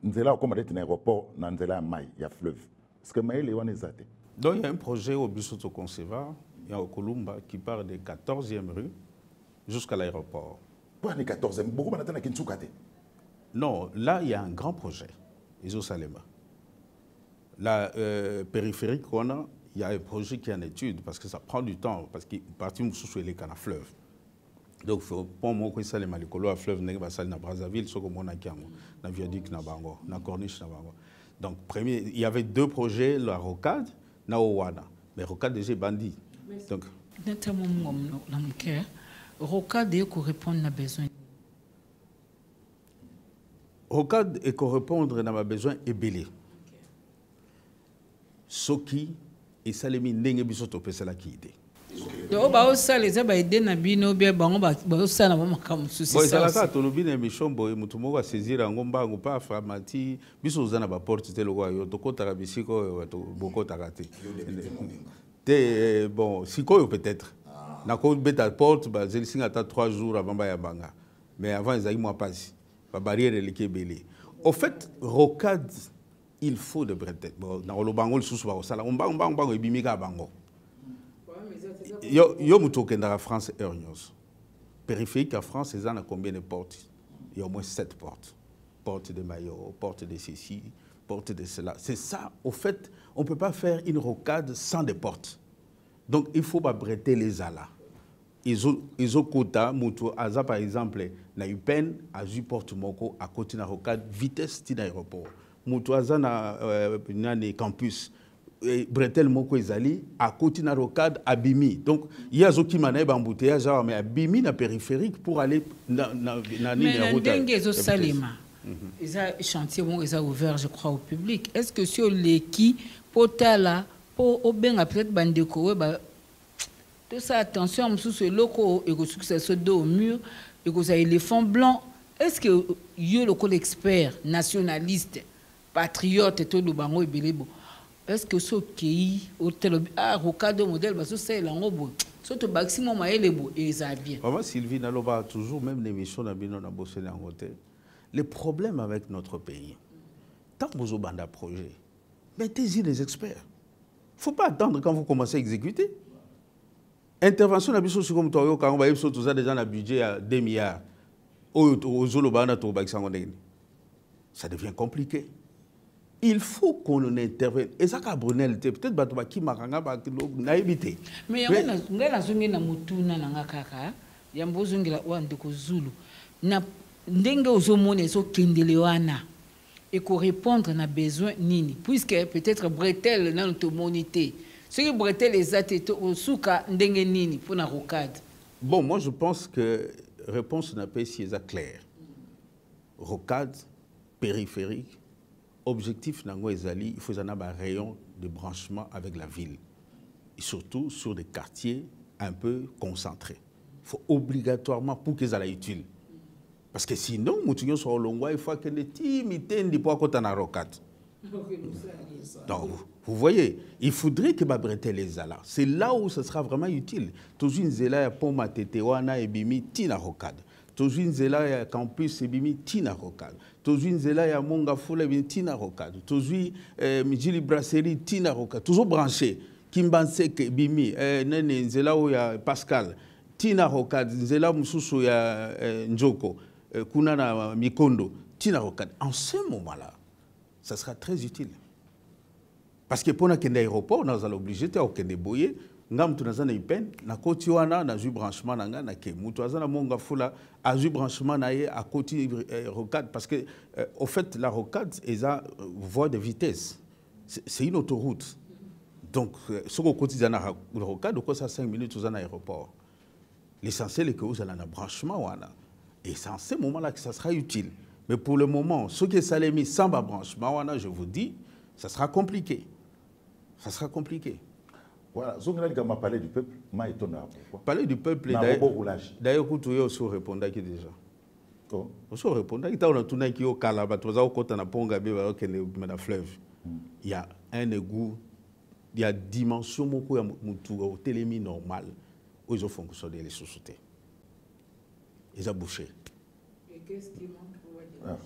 Nzela comme un aéroport dans Nzela Maï, il y a fleuve? Est-ce que Maï, les Zate? Donc il y a un projet au Bissoto Conceva, il y a au Columba, qui part de 14e rue jusqu'à l'aéroport. Pourquoi les 14e? Beaucoup de gens Non, là, il y a un grand projet, Iso Salema. La périphérique qu'on a, il y a un projet qui est en étude, parce que ça prend du temps, parce qu'il partit sous les canaux fleuve. Donc, pour moi, que ça, les malikolo à fleuve, n'est pas ça, na Brazzaville, ce qu'on a qui na viaduc, na Bango, na Corniche, na Bango. Donc, premier, il y avait deux projets, la rocade, na Owana. Mais rocade déjà bandit. Donc, notamment, dans mon cœur, rocade est qu'on répondre à besoin. Rocade est qu'on répondre à ma besoin et belé. Soki et Salemi n'engue bisoto pesala qui idée. Donc, bah, ça les a aidé na bino bien bango bah ça na mama comme souci. Bon, ça là to lobine mission boy mutumo va saisir ngomba ngopa famati biso zana ba porte te lokwa yo to kota bisiko to boko takate. Te bon siko peut-être. Na ko beta porte ba zelsinga ta 3 jours avant ba ya banga. Mais avant ils a eu moi passe. Ba barrière le kebele. Au fait rocade il faut de bretelles. Bon, dans le bango le sous ba sala on bango ebimika bango. Yo mutoke dans la France Ernios. Périphérique à France, ils ont combien de portes? Il y a au moins 7 portes. Porte de Mayo, porte de ceci, porte de cela. C'est ça. Au fait, on ne peut pas faire une rocade sans des portes. Donc, il faut pas bretter les alas. Ils ont quota, Moutou, Aza par exemple, na Upen, à Ju porte Moko, à côté de la rocade, vitesse de l'aéroport. Moutou, Aza na campus. Bretel Moko Ezali, à côté de la rocade, à Bimi. Donc, il y a des gens qui m'ont embouteillage, mais à Bimi, dans périphérique, pour aller dans la route. Mais il y a Salema. Ils ont chantier, ils ont ouvert, je crois, au public. Est-ce que sur les qui, pour là, pour au bien peut-être bandeko, tout ça, attention, sous ce loco, et que ce dos au mur, et que ça éléphant blanc. Est-ce que y a le col expert, nationaliste, patriote, et tout le bango et belebo? Est-ce que ce qui est rocade modèle, parce que c'est l'angobo, surtout maximum maëlebo et ça vient. Maman Sylvie Naloba toujours même l'émission d'Abino na bossé en côté. Les problèmes avec notre pays. Tant que vous avez un projet, mettez-y les experts. Il ne faut pas attendre quand vous commencez à exécuter. Intervention d'Abisso sur comme toi, quand on va tout ça déjà un budget à 2 milliards. Ça devient compliqué. Il faut qu'on intervienne. Et ça, Brunel, peut-être que qui m'a évité. Mais il y a un zungi na mutuna na ngakaka, il y a un zungi la ouan de Zulu. Na ndenge ozomone so kendelewana et qu'on répondre na besoin nini. Puisque peut-être bretel na notre monité. Ce qui bretel les atéto au souka ndenge nini pour na rocade. Bon, moi je pense que réponse n'a pas si claire. Rocade, périphérique. Objectif Nango Ezali, il faut avoir un rayon de branchement avec la ville. Et surtout sur des quartiers un peu concentrés. Il faut obligatoirement pour qu'ils aient utile. Parce que sinon, il faut que les timités ne soient pas en rocade. Donc, vous voyez, il faudrait que Babretel les alas. C'est là où ce sera vraiment utile. Toujours une zéla pour ma tétéwana et bimi tina rocade. Toujours une zéla ya campus et bimi tina rocade. Toujours une zéla ya monga foule et tina rocade. Toujours mijili brasserie tina rocade. Toujours branché. Kimbanse ke bimi nene zéla où ya Pascal tina rocade. Zéla mususu ya Njoko kuna na Mikondo tina rocade. En ce moment-là, ça sera très utile. Parce que pour l'aéroport, nous allons obligé de boyer. Ngam tunazana ipen na koti wana na ju branchement nanga na ke mutu azana monga fula a ju branchement na ye à côté rocade parce que au fait la rocade est à voie de vitesse, c'est une autoroute. Donc ce qu'on quotidien na rocade au ça 5 minutes aux aéroport. L'essentiel est que vous allez un branchement wana et c'est en ce moment-là que ça sera utile. Mais pour le moment, ce qui est salé sans branchement wana, je vous dis, ça sera compliqué. Ça sera compliqué. Voilà, ce qu'on m'a parlé du peuple, m'a étonné. Parler du peuple, d'ailleurs, tu as aussi répondu déjà. Aussi répondu, tu as répondu qu'il y a Kalaba, tu as répondu à fleuve. Il y a un égout, il y a une dimension au télémi normal où ils ont fonctionné les sociétés. Ils ont bouché. Et qu'est-ce qui manque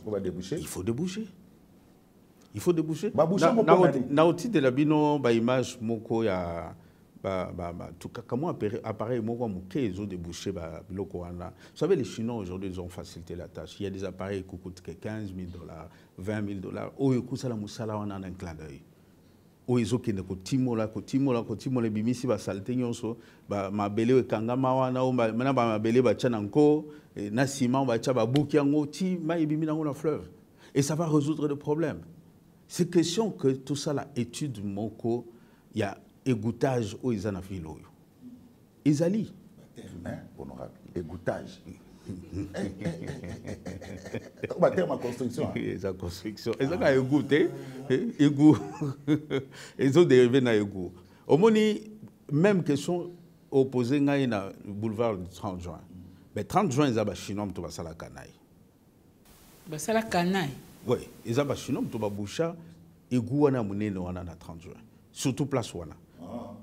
pour déboucher? Il faut déboucher. Il faut déboucher. Na aussi de la bino ba image moko ya tout cas comment appareil moko moké ils ont débouché ba biloko wana. Vous savez les Chinois aujourd'hui ils ont facilité la tâche. Il y a des appareils qui coûtent $15 000, $20 000. Oh écoute ça la musala wana en un clin d'œil. Oh ils ont qui ne kotimola bimisi ba saleté nyonso ba mabele kangama wana o mana ba mabele ba chananko na ciment ba cha ba buki yango ti ma ibimi nango na fleuve. Et ça va résoudre le problème. C'est question que tout ça, la étude moko, il y a égouttage où ils en ont fait l'eau. Ils allient. Honorable, égouttage. On va dire ma construction. La construction. Ils ont égoutté. Ils ont dérivé dans l'égout. Au moins, même question opposée dans le boulevard du 30 juin. Mais 30 juin, ils ont des Chinois qui ont la canaille. C'est la canaille. Oui, ils ont des Chinois qui ont boucha et gouana mouneno wana na 30 juin. Surtout place wana.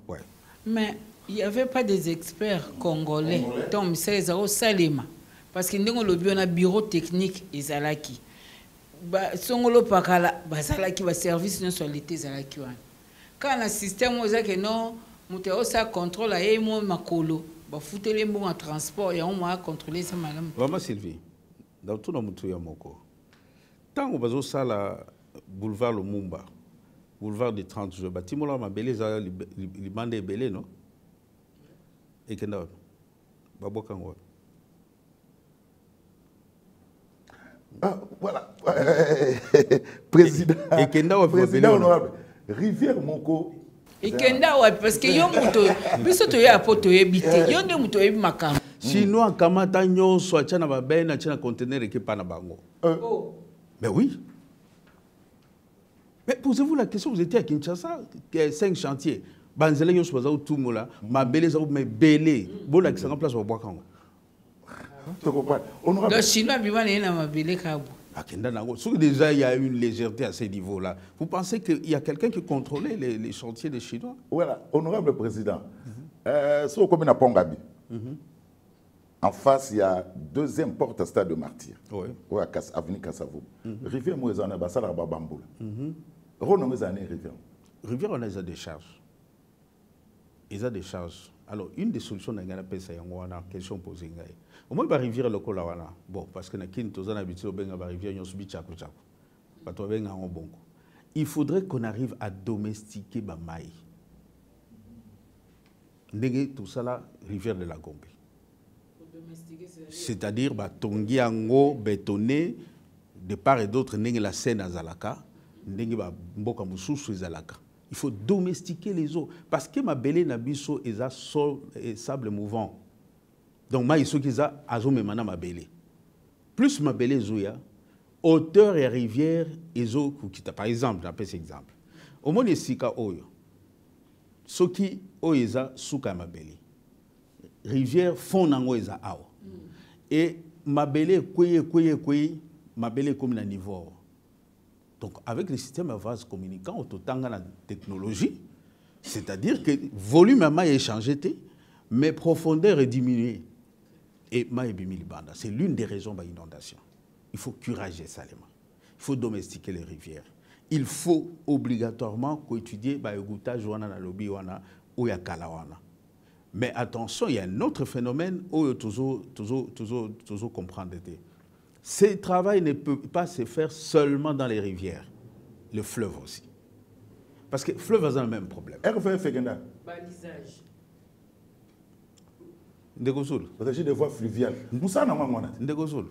Ouais. Mais il n'y avait pas des experts congolais. Donc, c'est au Salema. Parce que nous avons un bureau technique Izalaki. Songolo pakala bazalaki ba service non sur l'été Izalaki wana. Quand le système ozaki non, muteo sa contrôle ay mo makolo, ba futele mo en transport et on m'a contrôler ça madame. Maman Sylvie. Dans tout le mutu ya moko. Tant bazo sala boulevard Lumumba, boulevard des 30 jours, bâtiment là ma belé za li bande belé non? Et kenda baboka ngwa. Ah, voilà. Président. Et kenda wa président honorable. Rivière Moko. Et kenda wa parce que yo muto biso to ya poto yebite. Yo ne muto yebi makam. Chinois kamata nyonso achana ba bena achana conteneur qui pa na bango. Oh. Mais oui. Mais posez-vous la question, vous étiez à Kinshasa, 5 chantiers. Banzele yo soza tout mola, ma belé za me belé. Bon la qui en place au bois kango. Le Chinois vivant na ma belé kabo. Akenda nango. Sauf que déjà il y a une légèreté à ce niveau-là. Vous pensez qu'il y a quelqu'un qui contrôlait les chantiers des Chinois? Voilà, honorable président. Sur comme na Pongabi. En face, il y a deuxième porte stade de Martyr. Oui. Oui, avenue Kassavou. Rivière Moïsana, Bassala Babamboula. Renom Moïsane, Rivière. Rivière, on a des charges. Ils ont des charges. Alors, une des solutions, c'est qu'il y a une question posée. Au moins, la rivière, le Kolawana. Bon, parce que nous avons habitué à la rivière, nous avons il faudrait qu'on arrive à domestiquer la maille. Tout ça, la rivière de la Gombe. C'est-à-dire tongi ango bétonné de part et d'autre n'engue la Seine à Zalaka n'engue ba mboka mususu Zalaka. Il faut domestiquer les eaux parce que ma belé na biso eza sol et sable mouvant. Donc ma iso kiza azo memana ma belé. Plus ma belé zoya hauteur et rivière ezo kukita par exemple, j'appelle cet exemple. Au moins sika oyo. Soki oeza suka ma belé. Rivière fond nango eza awa. Et mabele koye mabele comme na niveau. Donc avec le système à vase communicant au totanga la technologie, c'est-à-dire que volume a est changé mais profondeur est diminuée. Et maï bimili banda, c'est l'une des raisons de l'inondation. Il faut curager ça les mains. Il faut domestiquer les rivières. Il faut obligatoirement étudier ba égouttage wana na lobi wana ou ya kalawana. Mais attention, il y a un autre phénomène où il faut toujours comprendre. Ce travail ne peut pas se faire seulement dans les rivières, le fleuve aussi. Parce que le fleuve a le même problème. Balisage. Ndegozul. J'ai des voies fluviales. Moussa n'a pas moi. Ndegozul.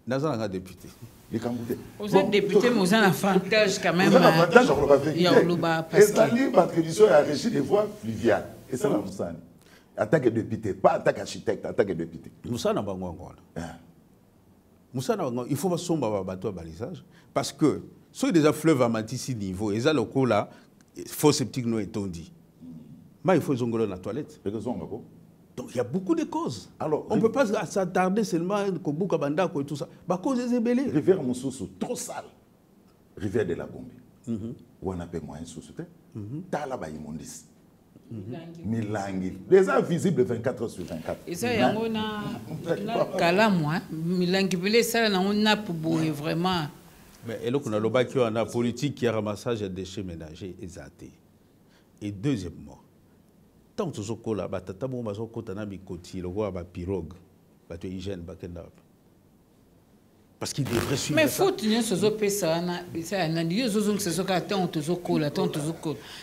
Nazan a député. Vous êtes député, mais vous avez un avantage quand même. Vous avez un avantage, on va il y a Oluba parce que ma tradition a régi des voies fluviales. Et ça, la Moussa. En tant que député, pas en tant qu'architecte, en tant que député. Moussa n'a pas Moussa, il faut pas somber à bateau à balisage. Parce que, si déjà fleuve à Matissi niveau, et ça, le coup là, faux sceptique nous est dit. il faut zongolo dans la toilette. Donc il y a beaucoup de causes. Alors, on ne peut pas s'attarder seulement au Boukabanda et tout ça. Bah, cause des ébélés. Rivière Moussoussou, trop sale. Rivière de la Gombe. Où on a fait moyen sous ce Tala ba immondis. Milangi. Déjà visible 24 sur 24. Et ça, il y a un calamou. Milangi, ça, on a pour vraiment. Mais et là, on a le bac qui a politique qui a ramassage des déchets ménagers exatés. Et deuxièmement, tant que tu as là, tu as un pirogue, tu as hygiène, parce qu'il devrait suivre. Mais il faut tenir ce que ça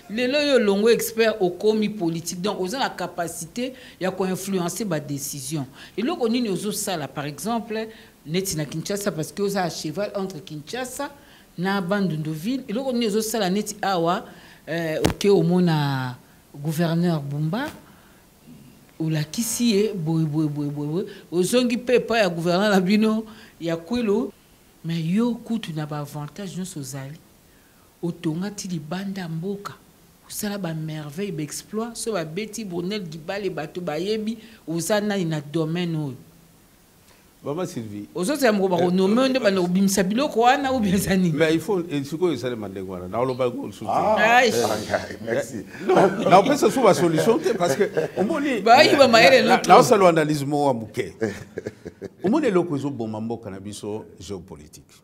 les longs experts au commis politique, donc ils ont la capacité d'influencer ma décision. Et là, on a ça, par exemple, Netina Kinshasa, parce que vous avez un cheval entre Kinshasa et Bandundoville. Et là, on a ça, la Neti Awa, ok, au monde gouverneur Bumba, ou la Kissie, au Zongi Pepa, ya gouverneur Labino, ya Kwilo, mais yo kutu na ba avantage nous sozali. Otonga ti di banda mboka. Osala ba merveille, ba exploit, so ba beti Brunel Dibale bato ba yebi, osana ina domaine oyo. Maman Sylvie. Aujourd'hui, on va renommer on va obimisa biloko wana ou bien zani. Mais il faut ce que ça demande voilà. Na lo ba go le Merci. Non, on peut se trouver la solution parce que au moins bah il va maïre l'autre. Là on s'allo analyse mo amuke. Au moins le ko zo bomambo canabiso géopolitique.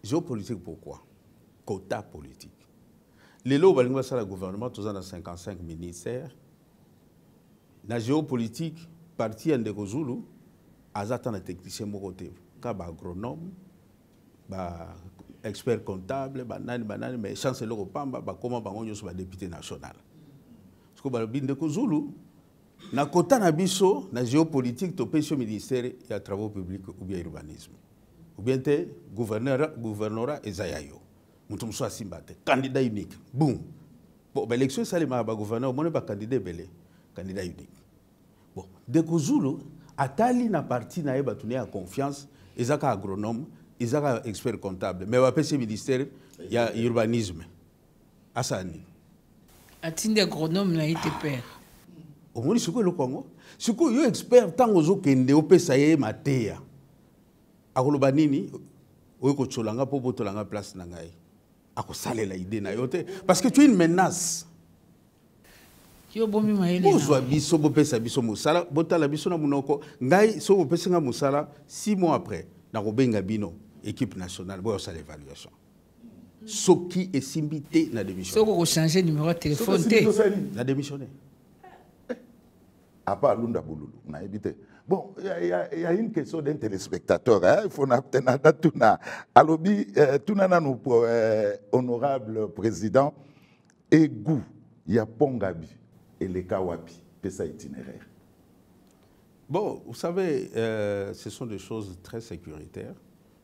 Géopolitique pourquoi? Quota politique. Les lots balingwa ça le gouvernement tous en 55 ministères. La géopolitique parti en Zulu, azata na technicien mokote, ka ba agronome, ba expert comptable, ba nani, mais chancelier ko pamba ba comment ba ngonyo so ba député national. Parce que ba binde ko Zulu na kota na biso na géopolitique to pension ministère ya travaux publics ou bien urbanisme. Ou bien te gouvernorat ezayayo. Mutum so asimbate, candidat unique. Boum. Bon, ba élection ça les ba gouverneur, mon ba candidat belé, candidat unique. Bon, de Zulu, atali na parti na eba tuni a confiance, ezaka agronome, ezaka expert comptable, mais wapé ce ministère il y a urbanisme. Asani. Atinde agronome na été père. Au moins ce que le Congo, ce que yo expert tango zo kende opesa ye matea. Akoloba nini oyeko tsolanga po botolanga place na ngai. Akosalela idée na yote parce que tu es une menace. Yo bomi maele. Bozwa biso bopesa biso musala, botala biso na munoko, ngai so bopesa nga musala 6 mois après na kobenga bino équipe nationale boyo sa l'évaluation. Soki et simbité na démission. Soko ko changer numéro de téléphone té. Na démissionné. À part Lunda Boulou, on a évité. Bon, il y a une question d'un téléspectateur. Hein? Il faut n'attendre tout na. Alobi, tout na nous honorable président. Et goût, il y a Pongabi. Et les Kawapi, ça itinéraire. Bon, vous savez, ce sont des choses très sécuritaires.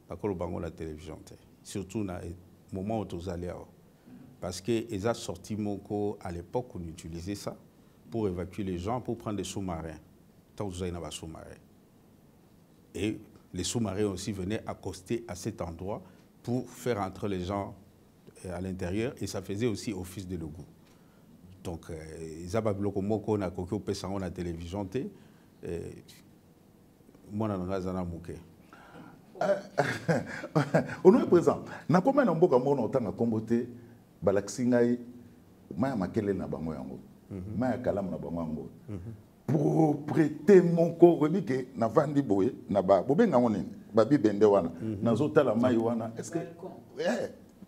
Par contre, la télévision, surtout dans le moment où vous allez. Parce qu'ils ont sorti Moko à l'époque, on utilisait ça pour évacuer les gens, pour prendre des sous-marins. Tant que vous avez des sous-marins. Et les sous-marins aussi venaient accoster à cet endroit pour faire entrer les gens à l'intérieur. Et ça faisait aussi office de logo. Donc, ils ont dit que na koko pesa on la télévision té moi na ngazana muke. On est présent. Na combien na mboka mona otanga kombote balaksingai maya makele na bango yango. Maya kalamu na bango yango. Pour prêter mon corps que na vandi boye na ba bobenga ngone ba bibende wana na zotala mai wana est-ce que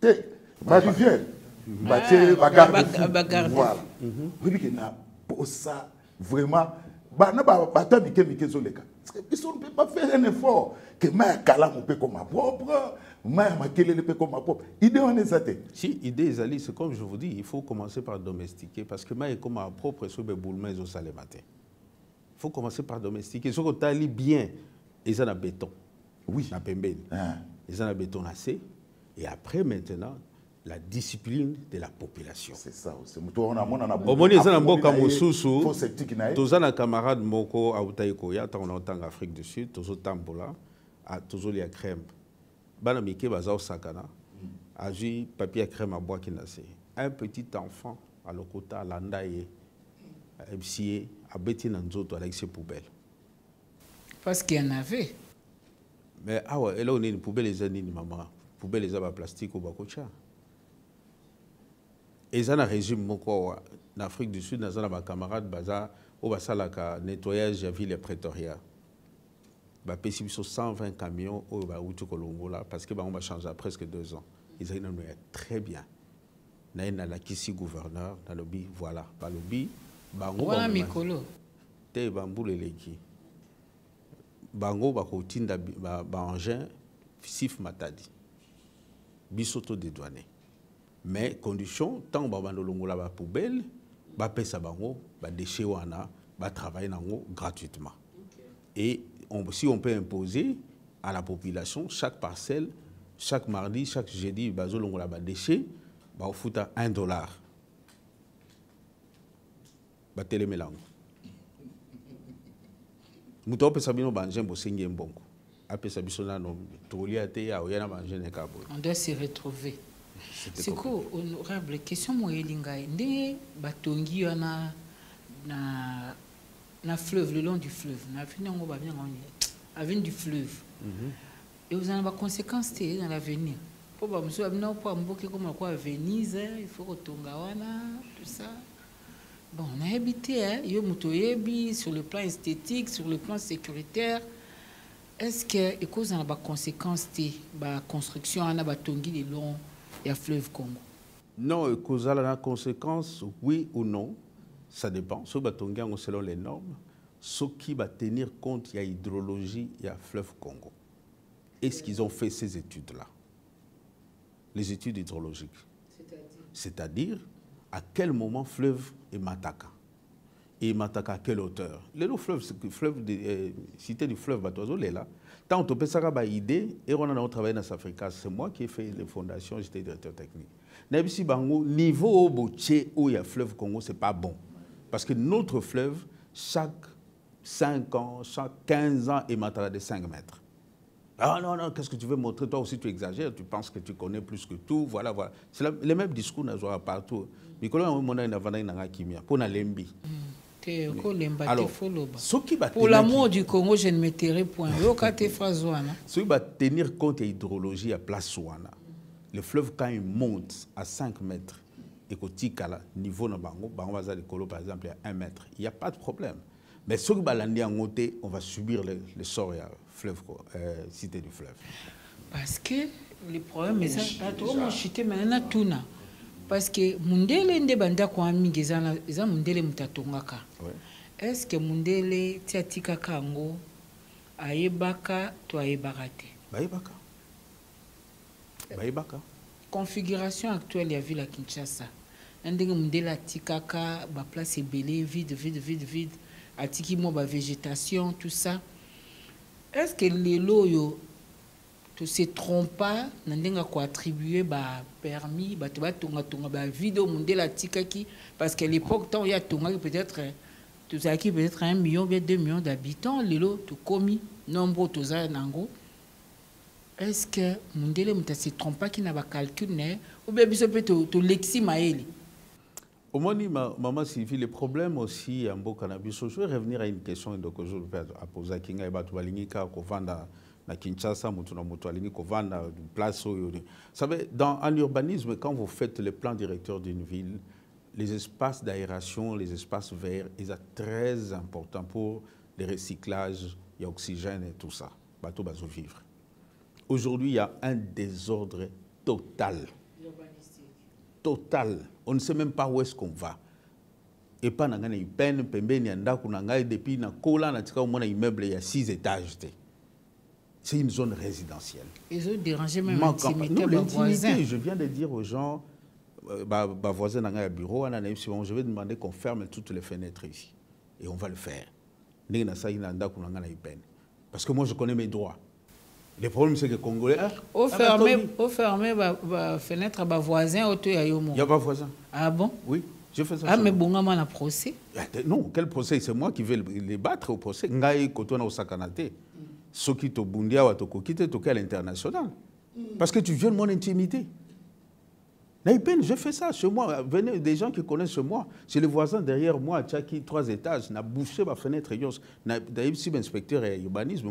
té ba rivière voilà. Oui, que pour ça, vraiment, ils ne peuvent pas faire un effort. Que ma calame peut comme ma propre, ma makele peut comme ma propre. Idée on est ça. Si idée Ali, c'est comme je vous dis, il faut commencer par domestiquer parce que ma est comme ma propre sur le boulmais au salé matin. Il faut commencer par domestiquer. Ce qu'on t'a bien, ils en a béton. Oui. Na pembeni. Ils en a béton assez. Et après maintenant. La discipline de la population. C'est ça aussi. Au moins, ils ont un bon camoussousou. Tous un camarade moko à Outaïkoya, tant on entend en Afrique du Sud, tous au Tambola, à tous les crème. Banamike bazao sakana, agi papier à crème à bois qui n'a. Un petit enfant à l'okota, à l'andaye, à MCA, à Betty Nanzoto, avec ses poubelles. Parce qu'il y en avait. Mais ah ouais, et là on est une poubelle les années, maman. Poubelle les abats plastique au bakocha. Et ça, on résume mon quoi. En Afrique du Sud, dans un camarade, au basalaka nettoyage de la ville de Pretoria. Bah, possible sur 120 camions au Baoutou Colombo là, parce que on va changer à presque 2 ans. Ils ont très bien. Nous avons la Kissi gouverneur, dans le lobby, voilà. Par le lobby, voilà Mikolo. Te bambou le leki. Bango bakotinda engin sif matadi. Bisoto dédouané. Mais condition, tant que nous avons la poubelle, nous avons des déchets, nous travaillons gratuitement. Et si on peut imposer à la population, chaque parcelle, chaque mardi, chaque jeudi, nous avons des déchets, nous fout à $1. Nous télémélango. Nous avons fait des bangins pour signer un bon coup. On doit se retrouver. C'est quoi, honorable question moyelinga ndé batongi na fleuve, le long du fleuve, na finango ba bien avenue du fleuve. Et vous avez des conséquences dans l'avenir. Pour ba monsieur abina pour mboke comme quoi Venise, il faut retonga wana tout ça. Bon, on a habité yo mutoyebi sur le plan esthétique, sur le plan sécuritaire. Est-ce que et cause a des conséquences ba construction ana batongi le long et fleuve Congo? Non, cause à la conséquence, oui ou non, ça dépend. Ce batonga selon les normes, ce qui va tenir compte, il y a hydrologie, il y a fleuve Congo. Est-ce qu'ils ont fait ces études-là? Les études hydrologiques. C'est-à-dire, à quel moment fleuve est Mataka? Et Mataka à quelle hauteur? Les fleuves, cité du fleuve Batozo, là. Tant on peut savoir une idée, et on a travaillé dans Africa, c'est moi qui ai fait les fondations, j'étais directeur technique. N'abisi Bango, niveau où il y a fleuve Congo, c'est pas bon. Parce que notre fleuve, chaque 5 ans, chaque 15 ans, est Matala de 5 mètres. Ah non, non, qu'est-ce que tu veux montrer? Toi aussi, tu exagères, tu penses que tu connais plus que tout, voilà, voilà. C'est les mêmes discours partout. Nicolas, on a une kimia, pour la lembi. Alors, pour l'amour du Congo, je ne me tairai point. Ce qui va tenir compte de l'hydrologie à place Ouana, le fleuve, quand il monte à 5 mètres, et qu'au niveau de Bango, par exemple, à 1 mètre, il n'y a pas de problème. Mais ce qui va l'amener en monter, on va subir le sort à fleuve, cité du fleuve. Parce que le problème, c'est que parce que mundele nde banda kwa mingi eza mundele mutatongaka. Est-ce que mundele tiatika kango ayebaka to ayebaka te? Baibaka. Configuration actuelle ya ville à Kinshasa. Ndenge mundele atikaka ba place ebele vide atiki mo ba végétation tout ça. Est-ce que les loyo to se trompe pas n'endenga ko attribuer ba permis ba tonga ba vidéo mundela tikaki parce qu'à l'époque tant il y a tonga peut-être tout ça qui peut-être 1 million bien 2 millions d'habitants lelo to commis nombre to za nango. Est-ce que mundele muta se trompe pas qui n'a pas calcul né ou bien biso peut to lexi maeli? Au moins maman Sylvie, le problème aussi en beau cannabis, je vais revenir à une question que je vais poser à Kinga et Batoualingika ko vanda na Kinshasa, place. Vous savez, en urbanisme, quand vous faites le plan directeur d'une ville, les espaces d'aération, les espaces verts, ils sont très importants pour le recyclage, il y a oxygène et tout ça. Bateau bazo vivre. Aujourd'hui, il y a un désordre total. Total. On ne sait même pas où est-ce qu'on va. Et pas dans une peine, depuis un immeuble, il y a 6 étages. C'est une zone résidentielle. Ils ont dérangé même l'intimité de voisins. Je viens de dire aux gens, voisins dans un bureau, je vais demander qu'on ferme toutes les fenêtres ici. Et on va le faire. Parce que moi, je connais mes droits. Le problème, c'est que les Congolais... Au fermer la fenêtre à voisin, il n'y a pas voisin. Ah bon? Oui, je fais ça. Ah, mais bon, on a un procès? Non, quel procès? C'est moi qui vais les battre au procès. Ngaï, Kotona, Osakanate. Ce qui te bundia ou te quitter, tu à l'international. Parce que tu violes mon intimité. Je fais ça chez moi. Venez, des gens qui connaissent chez moi. Chez les voisins derrière moi, qui 3 étages, n'a bouché ma fenêtre. D'ailleurs, si l'inspecteur est urbanisme,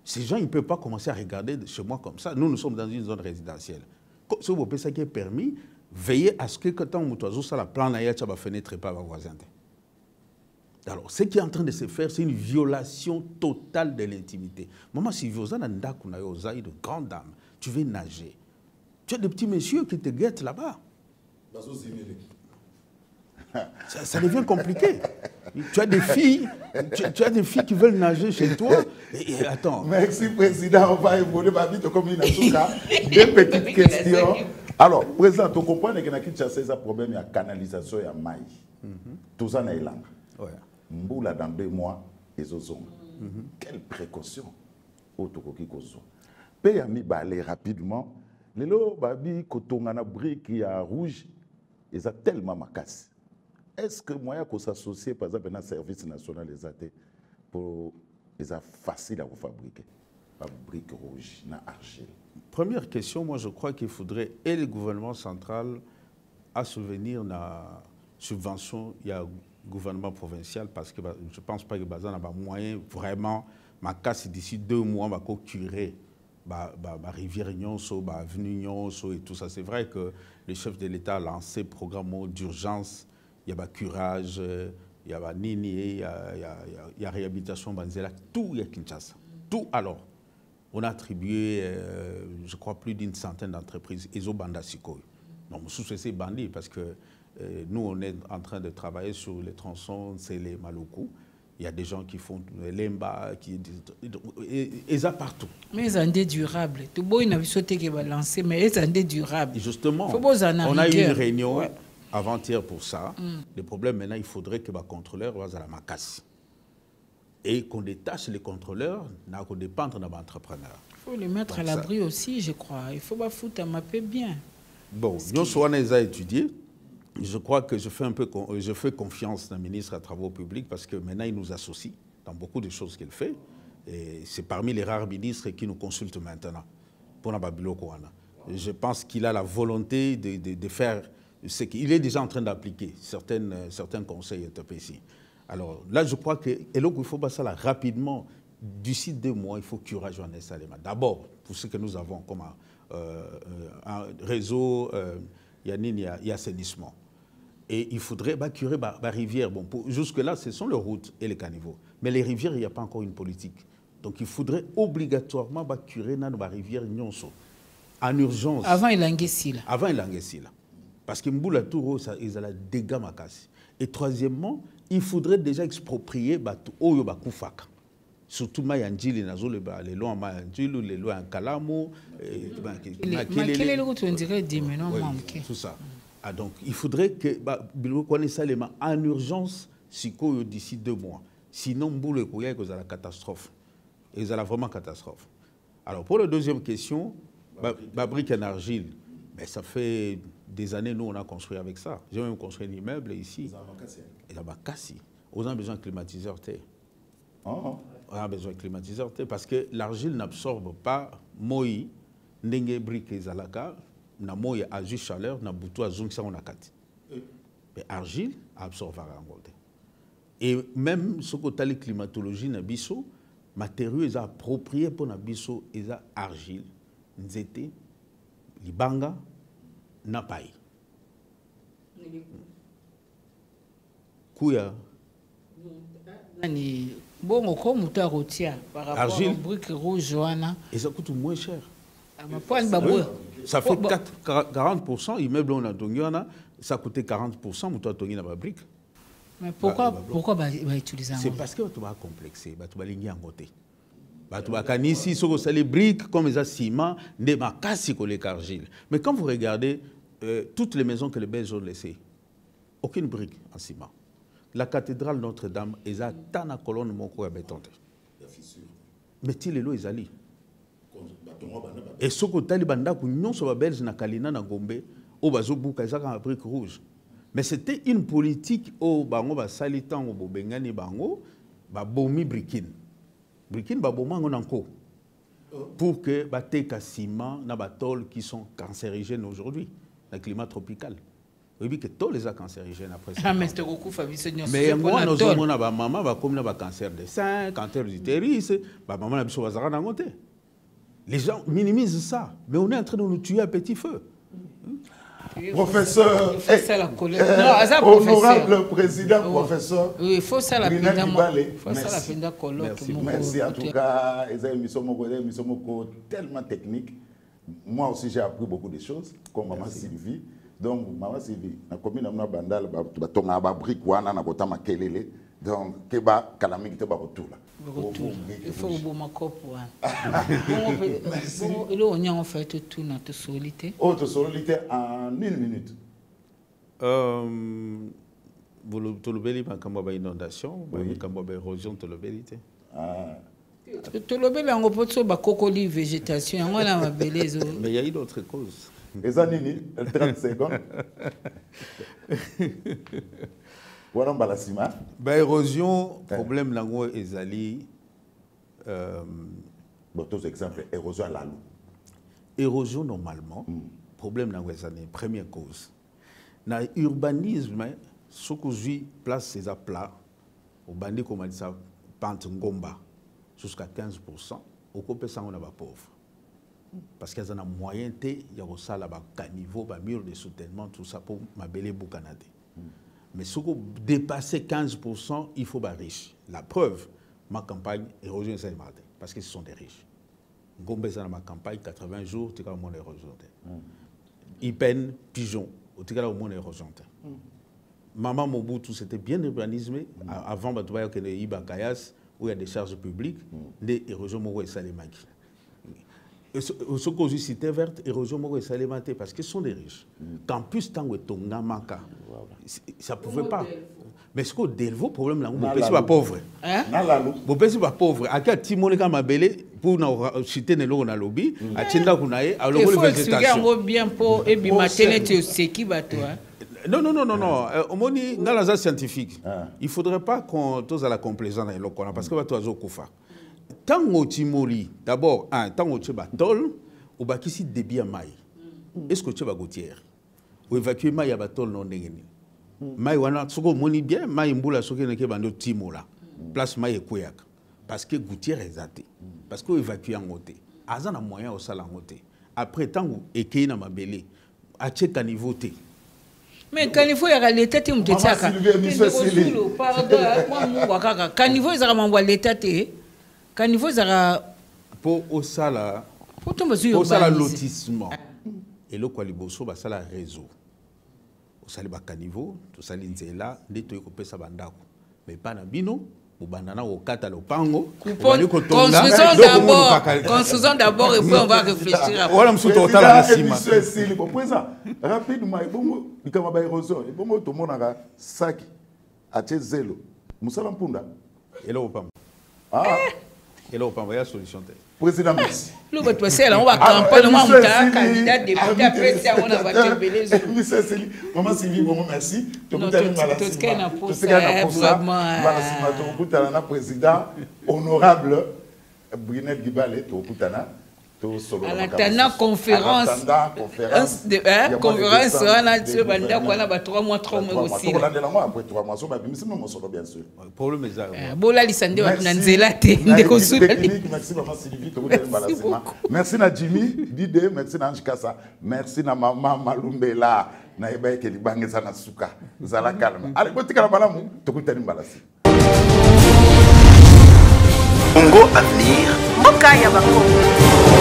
ces gens, ils ne peuvent pas commencer à regarder chez moi comme ça. Nous sommes dans une zone résidentielle. Ce qui est permis, veillez à ce que quand on a la plan, la fenêtre et pas ma voisin. Alors, ce qui est en train de se faire, c'est une violation totale de l'intimité. Maman, si vous avez de grandes dames, tu veux nager. Tu as des petits messieurs qui te guettent là-bas. Ça devient compliqué. Tu as des filles, tu as des filles qui veulent nager chez toi. Et attends. Merci, Président. On va évoluer ma vie comme une asuka. Deux petites questions. Alors, Président, tu comprends que Kinshasa, c'est un problème de canalisation et de maille. Tout ça, c'est là. Mboula dans 2 mois, ils ont. Quelle précaution au Tokoki Kozo. Payami balé rapidement. Les lots, babi, kotongana brique, il y a rouge, ils ont tellement ma casse. Est-ce que moi, je s'associe par exemple dans le service national des athées pour les facile à vous fabriquer, la brique rouge, na argile? Première question, moi je crois qu'il faudrait et le gouvernement central à souvenir la subvention, il y a le gouvernement provincial parce que je ne pense pas que Bazan a moyen vraiment, ma casse d'ici 2 mois, va curer. Rivière Nyonso, Avenue Nyonso et tout ça. C'est vrai que le chef de l'État a lancé un programme d'urgence. Il y a curage, il y a Nini, il y a réhabilitation, tout il y a Kinshasa. Tout alors. On a attribué, je crois, plus d'une centaine d'entreprises. Ezo Banda Sikoy. Non, c'est bandit parce que nous, on est en train de travailler sur les tronçons, c'est les Maluku. Il y a des gens qui font l'emba, ils ont partout. Mais ils sont durables. Tout beau, il a sauté qui va lancer, mais ils sont durables. Justement, on a eu une réunion avant-hier pour ça. Le problème maintenant, il faudrait que les contrôleurs soient à la Makassi. Et qu'on détache les contrôleurs, n'a qu'on dépendre de l'entrepreneur. Il faut les mettre à l'abri aussi, je crois. Il ne faut pas foutre à mapper bien. Bon, nous sommes étudiés. Je crois que je fais confiance au ministre des Travaux publics parce que maintenant, il nous associe dans beaucoup de choses qu'il fait. Et c'est parmi les rares ministres qui nous consultent maintenant pour la Babylone. Je pense qu'il a la volonté de faire ce qu'il est déjà en train d'appliquer, certains conseils ici. Alors là, je crois que il faut passer là rapidement. D'ici 2 mois, il faut curage en Salema. D'abord, pour ce que nous avons comme un réseau, il y a assainissement. Et il faudrait curer la rivière. Bon, jusque-là, ce sont les routes et les caniveaux. Mais les rivières, il n'y a pas encore une politique. Donc il faudrait obligatoirement curer la rivière Nyonso. En urgence. Avant, il y a un Avant, il y a un parce que Mboula Touro, ils ont des dégâts makasi. Et troisièmement, il faudrait déjà exproprier Oyo Bakufaka. Surtout Mayanjili, les lois Mayanjili, les lois en Kalamo. Quel est le route on dirait tout ça. Ah, donc, il faudrait que nous connaissions les mains en urgence d'ici 2 mois. Sinon, Mboula Koya, il y a la catastrophe. Il y a vraiment catastrophe. Alors, pour la deuxième question, la brique en argile, ça fait des années, nous, on a construit avec ça. J'ai même construit un immeuble ici. Et là-bas, Kassi. On a besoin de climatiseur. On a besoin de climatiseur parce que l'argile n'absorbe pas moi, n'enge brique et zalaka, na moi a juste chaleur, na boutou a zung ça on a kati. Mais l'argile absorbe la et même ce que la climatologie na biso, matériaux est approprié pour na biso est argile, nzete, libanga, na paille. Kuya. Bon, comme tu as par rapport aux briques rouges, et ça coûte moins cher. Ça fait 40%, immeuble on a donné, ça coûtait 40%, mais tu as donné la brique. Mais pourquoi utiliser ça? C'est parce que tu vas complexer, tu vas ligner en côté. Tu vas ici, sur les briques, comme les ciment, des macasses sur les argiles. Mais quand vous regardez toutes les maisons que les Belges ont laissées, aucune brique en ciment. La cathédrale Notre-Dame est à tant colonne moko à béton. Mais il est là, ils allient. Et ce que tu as dit, non sur la Belge na Kalina na Gombe, au bazobuka ils ont une brique rouge. Mais c'était une politique au bango ba salitan au bengani bango ba bomi brikin. Brikin ba bomango nanko. pour que les ciment na batol qui sont cancérigènes aujourd'hui, dans le climat tropical. Oui, que tous les cancérigènes après ça. Mais moi, nous avons maman va comme un cancer de sein, cancer d'utérus, maman a besoin de les gens minimisent ça, mais on est en train de nous tuer à petit feu. Professeur, honorable président, professeur. Oui, il faut ça la Merci en tout cas, les émissions tellement techniques. Moi aussi, j'ai appris beaucoup de choses, comme maman Sylvie. Donc, maman Sylvie, na commune na bandal ba tonga ba brique wana na kota makelele. Donc, keba kalamiki te ba retour là. Il faut au ma copo. Bon, et on y a fait tout notre solité. Autre solité en 1 minute. Vous tolobeli ba kamba inondation, ba kamba érosion tolobeli te. Ah. Tolobeli en poto ba cocoli végétation, on a ma belezo. Mais il y a eu d'autres causes. Les années 30 secondes. Voilà balasima. Ba érosion, problème lango ezali d'autres exemples, érosion à la lou. Érosion normalement, problème lango ezali première cause. Na urbanisme, ce que je place ces plats au bandi comme dit ça pente ngomba jusqu'à 15%, au copé ça on a pas pauvre. Parce qu'il y a un moyen, il y a aussi un niveau, un mur de soutènement, tout ça pour ma belle Canada. Mais si vous dépassez 15%, il faut être riche. La preuve, ma campagne érosion alimentaire, parce que ce sont des riches. Gombe dans ma campagne, 80 jours, tu as au moins érosion. Ipen, pigeon, tu as au moins érosion. Maman Mobutu, c'était bien urbanisé. Avant, il y a des Ibakayas, où il y a des charges publiques, des érosions alimentaires. Ce que je cité verte, érosion alimentaire, parce que ce sont des riches. Qu'en plus, tant que Tonga Maka, ça ne pouvait pas. Mais ce que Delvo, problème là, vous ne pas pauvre. Vous ne pas pauvre. À quel Timon Kamabele, pour nous citer les lots dans le lobby, à Tchinda Kunae, à l'eau de végétation. Bien pour Ebimatele, c'est qui va toi? Non. Au moins, dans la scientifique, il ne faudrait pas qu'on tous à la complaisance dans les locaux, parce que va toi Zokufa. Tant que Timori, d'abord, tant que tu vas tol, ou bah qui si débit à maï. Est-ce que tu vas gouttière? Ou évacuer maï à batol non dégané. Maï wana, ce qu'on moni bien, maï mboula ce qui n'est pas de Timola. Place maï et kouyak. Parce que gouttière est zaté. Parce que évacuer en côté. Azan a moyen au sal en côté. Après, tant que ékeï na mabélé, à tchèque à niveau T. Mais quand il faut y avoir l'état, tu me dis ça. Pardon, quand il faut y avoir l'état, quand il faut pour au sala lotissement et le qualiboso ba sala réseau au sala ba caniveau to sala nzela ndeto ekope sa bandako mais pas na bino au bandana au kata lo pango construisons d'abord et puis on va réfléchir après. Voilà monsieur totala na sima présent rapidement bongo bikama ba érosion et bongo to monaka saki a zelo musala mpunda et là au pam et là, on va y solution. Président, merci. On va campagne, on va candidat député après ça, on va te belé. Maman Sylvie, merci. Tout ce qu'elle a pour ça, vraiment. Président honorable Brunel Gibale, à la conférence, conférence, on a dit que 3 mois aussi. Après 3 mois, bien sûr. Problème est ça. Merci maman Sylvie, merci na Jimmy, Dide, merci na Anjikasa, merci na maman Malumbela, na Eba Ekeli Bangeza na Suka, Zala Kalma. Allez, botika na malamu, tokutani mbalasi. Congo Avenir, Mboka ya Bakongo.